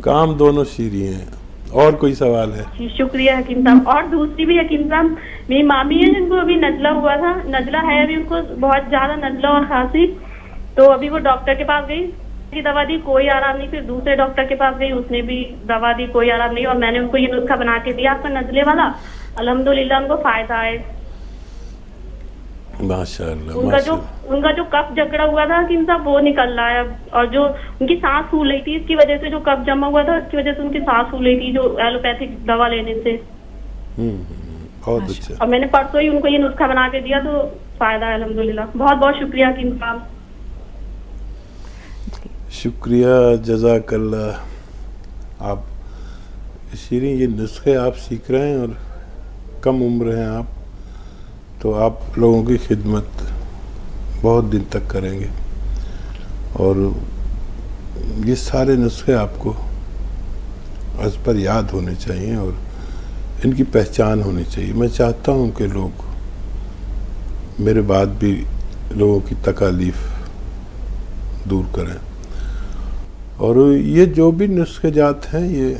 काम दोनों शीरी हैं। और कोई सवाल है? जी शुक्रिया हकीम साहब। और दूसरी भी हकीम साहब, मेरी मामी है जिनको अभी नजला हुआ था, नजला है अभी उनको बहुत ज्यादा नजला और खांसी, तो अभी वो डॉक्टर के पास गई, की दवा दी, कोई आराम नहीं। फिर दूसरे डॉक्टर के पास गई, उसने भी दवा दी, कोई आराम नहीं। और मैंने उनको ये नुस्खा बना के दिया आपका नजले वाला, अल्हम्दुलिल्लाह उनको फायदा है। माशाअल्लाह, उनका जो कफ जकड़ा हुआ था हकीम साहब वो निकल रहा है। और जो उनकी सांस फूल रही थी, इसकी वजह से जो कफ जमा हुआ था इसकी वजह से उनकी सांस फूल रही थी, जो एलोपैथिक दवा लेने से। बहुत अच्छा। और मैंने परसों ही उनको ये नुस्खा बना के दिया, तो फायदा है अल्हम्दुलिल्लाह। बहुत बहुत शुक्रिया हकीम साहब। शुक्रिया, जज़ाकल्लाह। आप शीरी, ये नुस्खे आप सीख रहे हैं और कम उम्र हैं आप, तो आप लोगों की खिदमत बहुत दिन तक करेंगे। और ये सारे नुस्खे आपको आज पर याद होने चाहिए और इनकी पहचान होनी चाहिए। मैं चाहता हूँ कि लोग मेरे बाद भी लोगों की तकालीफ दूर करें। और ये जो भी नुस्खे जात हैं ये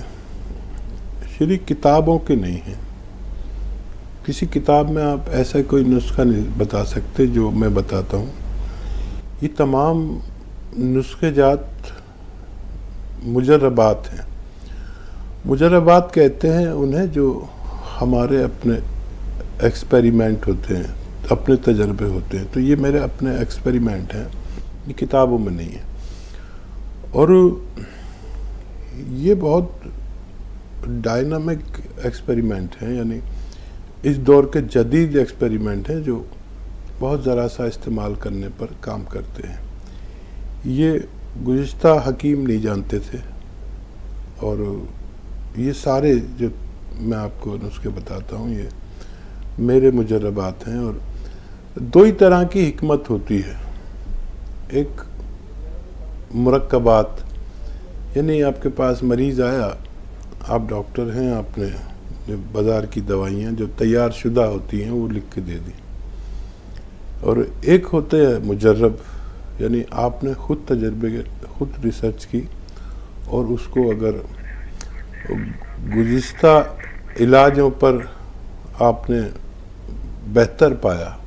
शरीक किताबों के नहीं हैं। किसी किताब में आप ऐसा कोई नुस्खा नहीं बता सकते जो मैं बताता हूँ। ये तमाम नुस्खे जात मुजर्रबात हैं। मुजर्रबात कहते हैं उन्हें जो हमारे अपने एक्सपेरिमेंट होते हैं, अपने तजर्बे होते हैं। तो ये मेरे अपने एक्सपेरिमेंट हैं, ये किताबों में नहीं है। और ये बहुत डायनामिक एक्सपेरिमेंट हैं, यानी इस दौर के जदीद एक्सपेरिमेंट हैं जो बहुत ज़रा सा इस्तेमाल करने पर काम करते हैं। ये गुज़िश्ता हकीम नहीं जानते थे। और ये सारे जो मैं आपको नुस्खे बताता हूँ ये मेरे मुजर्रबात हैं। और दो ही तरह की हिकमत होती है। एक मुरक्कबात, यानी आपके पास मरीज़ आया, आप डॉक्टर हैं, आपने जो बाज़ार की दवाइयाँ जो तैयार शुदा होती हैं वो लिख के दे दी। और एक होते हैं मुजर्रब, यानी आपने ख़ुद तजर्बे, ख़ुद रिसर्च की और उसको अगर गुज़िश्ता इलाजों पर आपने बेहतर पाया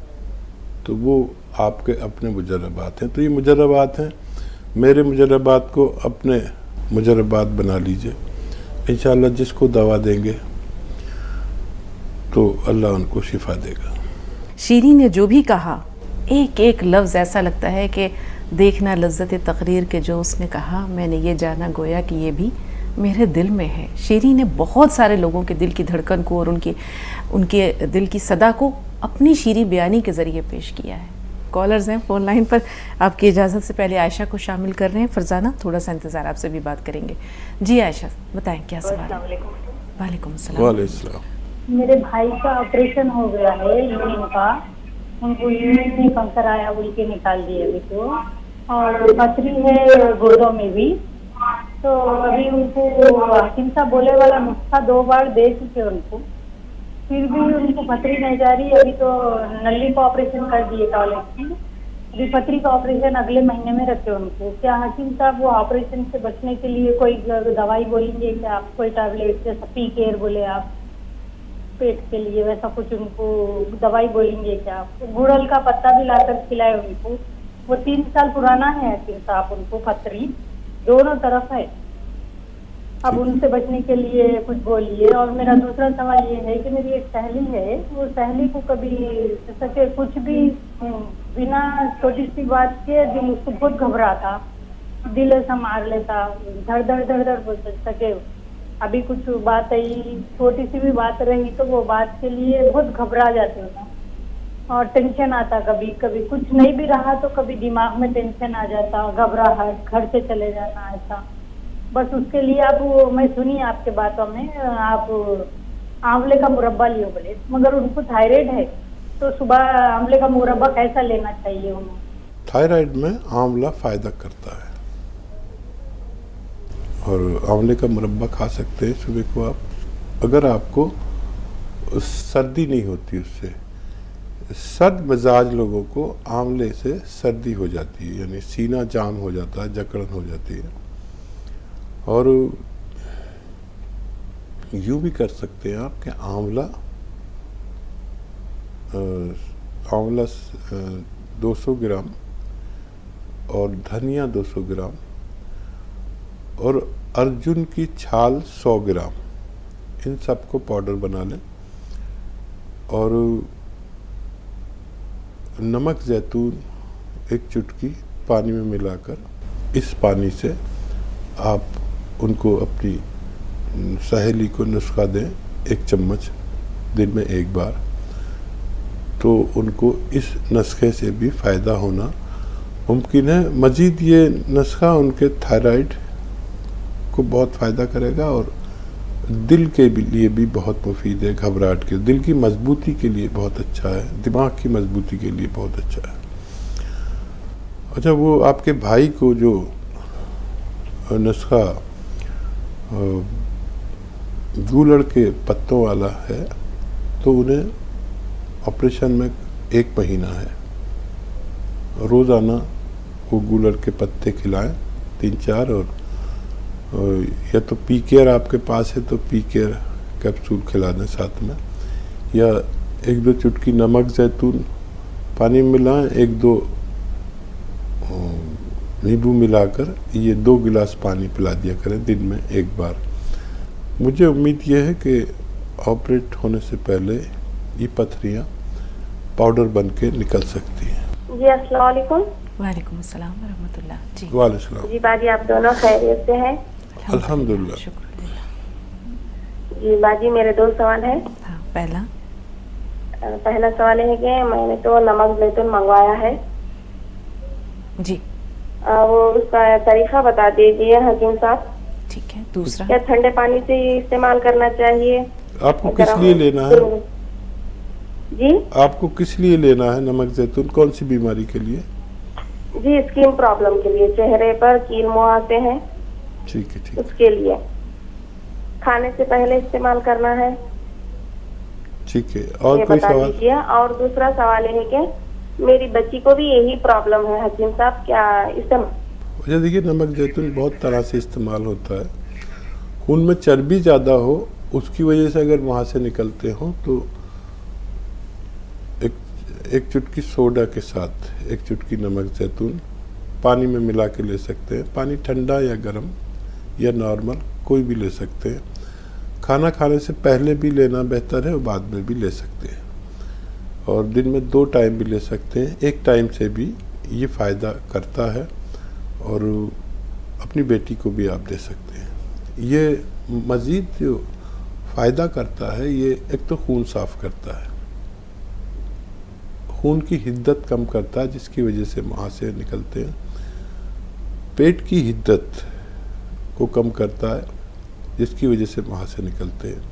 तो वो आपके अपने मुजर्रबात हैं। तो ये मुजर्रबात हैं। मेरे मुजर्रबात को अपने मुजर्रबात बना लीजिए। इंशाअल्लाह जिसको दवा देंगे तो अल्लाह उनको शिफा देगा। शीरी ने जो भी कहा, एक एक लफ्ज़ ऐसा लगता है कि देखना लज्जत तकरीर के जो उसने कहा, मैंने ये जाना गोया कि ये भी मेरे दिल में है। शीरी ने बहुत सारे लोगों के दिल की धड़कन को और उनके दिल की सदा को अपनी शीरी बयानी के ज़रिए पेश किया है। कॉलर्स हैं फ़ोन लाइन पर। आपकी इजाज़त से पहले आयशा को शामिल कर रहे हैं। फरजाना, थोड़ा सा इंतज़ार, आपसे भी बात करेंगे। जी आयशा, बताएं क्या सवाल है? वालेकुम सलाम। मेरे भाई का ऑपरेशन हो गया है यूरिन का। उनको यूरिन में कैंसर आया, उनके निकाल दिए अभी तो। और पथरी है गुर्दों में भी। तो अभी उनको हकीम साहब बोले वाला नुस्खा 2 बार दे चुके उनको, फिर भी उनको पथरी नहीं जा रही। अभी तो नली का ऑपरेशन कर दिए टॉयलेट की। अभी पथरी का ऑपरेशन अगले महीने में रखे उनको। क्या हकीम साहब वो ऑपरेशन से बचने के लिए कोई दवाई बोलेंगे क्या आप? कोई टैबलेट जैसा पी केयर बोले आप पेट के लिए, वैसा कुछ उनको दवाई बोलेंगे क्या आप? गुड़हल का पत्ता भी लाकर खिलाए उनको। वो 3 साल पुराना है हकीम साहब, उनको पथरी दोनों तरफ है। अब उनसे बचने के लिए कुछ बोलिए। और मेरा दूसरा सवाल ये है कि मेरी एक सहेली है, वो सहेली को कभी सके कुछ भी बिना छोटी सी बात के दिल उसको बहुत घबराता, दिल ऐसा मार लेता, धड़ धड़ धड़ धड़ बोल सके। अभी कुछ बात आई, छोटी सी भी बात रही तो वो बात के लिए बहुत घबरा जाते हैं और टेंशन आता। कभी कभी कुछ नहीं भी रहा तो कभी दिमाग में टेंशन आ जाता, घबराहट, घर से चले जाना, ऐसा। बस उसके लिए आप, मैं सुनी आपके बातों में, आप आंवले का मुरब्बा लियो बोले, मगर उनको थायराइड है तो सुबह आंवले का मुरब्बा कैसा लेना चाहिए उन्हें? थायराइड में आंवला फ़ायदा करता है और आंवले का मुरब्बा खा सकते हैं सुबह को आप। अगर आपको सर्दी नहीं होती उससे, सर्द मिजाज लोगों को आंवले से सर्दी हो जाती है, यानी सीना जाम हो जाता है, जकड़न हो जाती है। और यूँ भी कर सकते हैं आप कि आंवला 200 ग्राम और धनिया 200 ग्राम और अर्जुन की छाल 100 ग्राम, इन सबको पाउडर बना लें। और नमक जैतून 1 चुटकी पानी में मिलाकर, इस पानी से आप उनको, अपनी सहेली को नुस्खा दें 1 चम्मच दिन में 1 बार, तो उनको इस नुस्खे से भी फ़ायदा होना मुमकिन है। मज़ीद ये नुस्खा उनके थायराइड को बहुत फ़ायदा करेगा और दिल के लिए भी बहुत मुफीद है, घबराहट के, दिल की मजबूती के लिए बहुत अच्छा है, दिमाग की मजबूती के लिए बहुत अच्छा है। अच्छा, वो आपके भाई को जो नुस्खा गूलड़ के पत्तों वाला है, तो उन्हें ऑपरेशन में 1 महीना है, रोज़ाना वो गूलड़ के पत्ते खिलाएं 3-4, और या तो पी केयर आपके पास है तो पी केयर कैप्सूल खिला दें साथ में, या 1-2 चुटकी नमक जैतून पानी में मिलाएं, 1-2 नींबू मिलाकर ये 2 गिलास पानी पिला दिया करें दिन में 1 बार। मुझे उम्मीद ये है कि ऑपरेट होने से पहले ये पथरियाँ पाउडर बन के निकल सकती हैं। जी अस्सलाम वालेकुम। वालेकुम अस्सलाम व रहमतुल्लाह। जी वालेकुम। जी बाजी, आप दोनों खैरियत से हैं? अल्हम्दुलिल्लाह। जी बाजी, मेरे 2 सवाल हैं। हाँ, पहला सवाल है कि मैंने तो नमक जैतून मंगवाया है जी, वो उसका तरीका बता दीजिए हकीम साहब। ठीक है। दूसरा, क्या ठंडे पानी से इस्तेमाल करना चाहिए? आपको किस लिए लेना है? जी आपको किस लिए लेना है नमक जैतून? कौन सी बीमारी के लिए? जी स्किन प्रॉब्लम के लिए, चेहरे पर कील मुहासे हैं, ठीक है, ठीक है, उसके लिए। खाने से पहले इस्तेमाल करना है? ठीक है। और ये कोई बता सवाल? दीजिए। और दूसरा सवाल है कि मेरी बच्ची को भी यही प्रॉब्लम है हकीम साहब, क्या अच्छा, देखिए, नमक जैतून बहुत तरह से इस्तेमाल होता है। खून में चर्बी ज़्यादा हो, उसकी वजह से अगर वहाँ से निकलते हो तो एक चुटकी सोडा के साथ 1 चुटकी नमक जैतून पानी में मिला के ले सकते हैं। पानी ठंडा या गर्म या नॉर्मल कोई भी ले सकते हैं। खाना खाने से पहले भी लेना बेहतर है और बाद में भी ले सकते हैं, और दिन में 2 टाइम भी ले सकते हैं। 1 टाइम से भी ये फ़ायदा करता है, और अपनी बेटी को भी आप दे सकते हैं। ये मज़ीद जो फ़ायदा करता है, ये एक तो खून साफ़ करता है, खून की हिद्दत कम करता है जिसकी वजह से मुहासे निकलते हैं, पेट की हिद्दत को कम करता है जिसकी वजह से मुहासे निकलते हैं,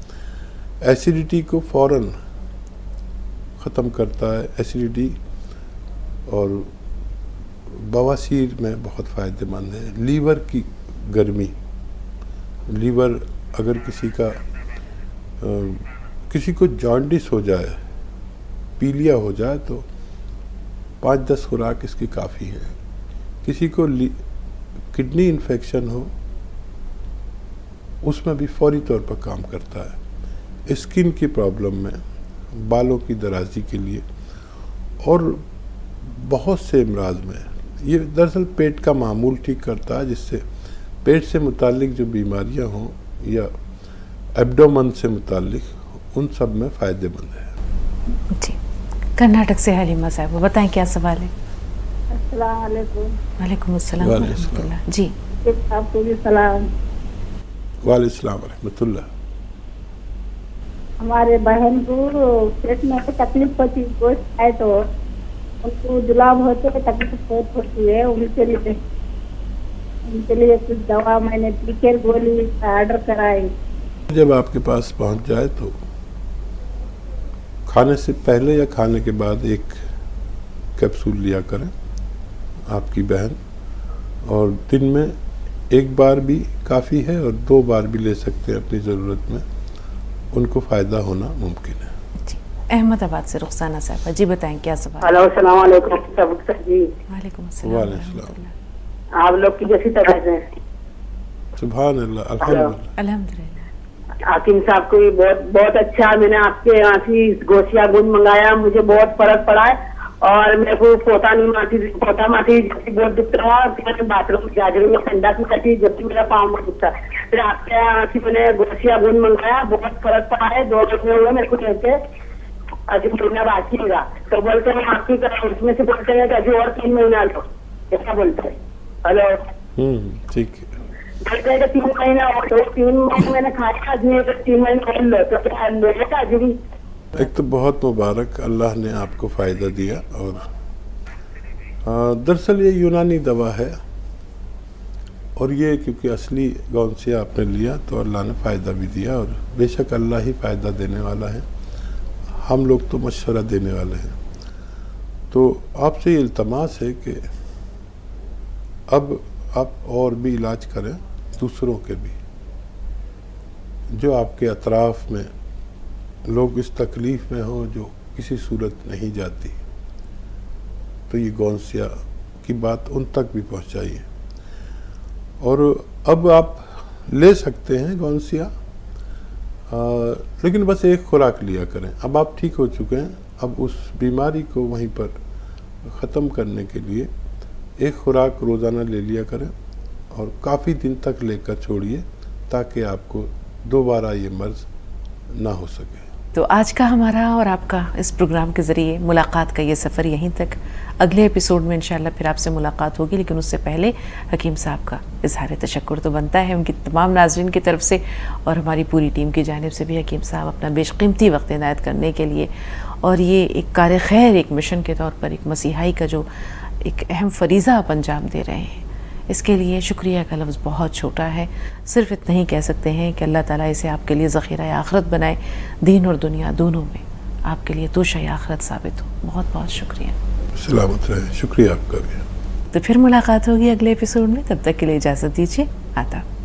एसिडिटी को फ़ौरन ख़त्म करता है, एसिडिटी, और बवासीर में बहुत फ़ायदेमंद है। लीवर की गर्मी, लीवर अगर किसी को जॉन्डिस हो जाए, पीलिया हो जाए, तो 5-10 खुराक इसकी काफ़ी है। किसी को किडनी इन्फेक्शन हो, उसमें भी फौरी तौर पर काम करता है। स्किन की प्रॉब्लम में, बालों की दराजी के लिए, और बहुत से अमराज में ये दरअसल पेट का मामूल ठीक करता है, जिससे पेट से मुतालिक जो बीमारियां हों या एब्डोमन से मुतालिक, उन सब में फ़ायदेमंद है। जी। कर्नाटक से हलीमा साहब, वो बताएं क्या सवाल है? अस्सलाम वालेकुम। वालेकुम अस्सलाम व रहमतुल्लाह। जी, आपको भी सलाम। वालेकुम रहमतुल्लाह। हमारे बहन को पेट में तकलीफ होती है, गोश्त है तो उनको जुलाब होते है, तकलीफ बहुत होती है। उनके लिए कुछ दवा मैंने पीकर गोली ऑर्डर कराई। जब आपके पास पहुंच जाए तो खाने से पहले या खाने के बाद 1 कैप्सूल लिया करें आपकी बहन, और दिन में 1 बार भी काफ़ी है, और 2 बार भी ले सकते हैं अपनी ज़रूरत में, उनको फ़ायदा होना मुमकिन है। अहमदाबाद से रुखसाना साहब, जी बताएं क्या सवाल? हेलो, अस्सलाम वालेकुम जी। वालेकुम अस्सलाम व रहमतुल्लाह। आप लोग की जैसी तबीयत है? सुभान अल्लाह, अल्हम्दुलिल्लाह। अल्हम्दुलिल्लाह। हाकिम साहब को भी बहुत बहुत अच्छा। मैंने आपके यहाँ से गोशिया गुंद मंगाया, मुझे बहुत फर्क पड़ा है, और मेरे को पोता माटी जैसी बहुत दुख रहा, मैंने बाथरूम जाजरू में ठंडा की कटी जब भी मेरा पाँव में दुखता। फिर आपके यहाँ से मैंने गोशिया गुंद मंगाया, बहुत फर्क पड़ा है। 2 महीने हुए मेरे को कहते अभी महीना बाकी होगा, तो बोलते हैं आपकी उसमें से बोलते हैं कि अभी और 3 महीना लो, ऐसा बोलते हैं। हेलो, ठीक है। बोलते हैं कि 3 महीना और, तो 3 महीने मैंने खाया, अजमेर तो 3 महीने और लो, तो क्या लेगा अभी भी? एक तो बहुत मुबारक, अल्लाह ने आपको फ़ायदा दिया। और दरअसल ये यूनानी दवा है, और ये क्योंकि असली गौनसिया आपने लिया तो अल्लाह ने फ़ायदा भी दिया, और बेशक अल्लाह ही फ़ायदा देने वाला है, हम लोग तो मशवरा देने वाले हैं। तो आपसे ये इल्तमास है कि अब आप और भी इलाज करें दूसरों के भी, जो आपके अतराफ़ में लोग इस तकलीफ़ में हो जो किसी सूरत नहीं जाती, तो ये गौनसिया की बात उन तक भी पहुंचाइए। और अब आप ले सकते हैं गौनसिया, लेकिन बस एक खुराक लिया करें। अब आप ठीक हो चुके हैं, अब उस बीमारी को वहीं पर ख़त्म करने के लिए एक खुराक रोज़ाना ले लिया करें और काफ़ी दिन तक लेकर छोड़िए, ताकि आपको दोबारा ये मर्ज़ ना हो सके। तो आज का हमारा और आपका इस प्रोग्राम के ज़रिए मुलाकात का ये सफ़र यहीं तक। अगले एपिसोड में इंशाल्लाह फिर आपसे मुलाकात होगी, लेकिन उससे पहले हकीम साहब का इज़हार तशक्कुर तो बनता है उनकी तमाम नाज़रीन की तरफ से, और हमारी पूरी टीम की जानिब से भी हकीम साहब अपना बेशकीमती वक्त इनायत करने के लिए, और ये एक कार खैर, एक मिशन के तौर पर, एक मसीहाई का जो एक अहम फरीज़ा आप अंजाम दे रहे हैं, इसके लिए शुक्रिया का लफ्ज़ बहुत छोटा है। सिर्फ इतना ही कह सकते हैं कि अल्लाह ताला इसे आपके लिए ज़ख़ीरा आखिरत बनाए, दीन और दुनिया दोनों में आपके लिए तोशा आखिरत साबित हो। बहुत बहुत शुक्रिया। सलामत रहे। शुक्रिया आपका भी। तो फिर मुलाकात होगी अगले एपिसोड में, तब तक के लिए इजाज़त दीजिए। आदाब।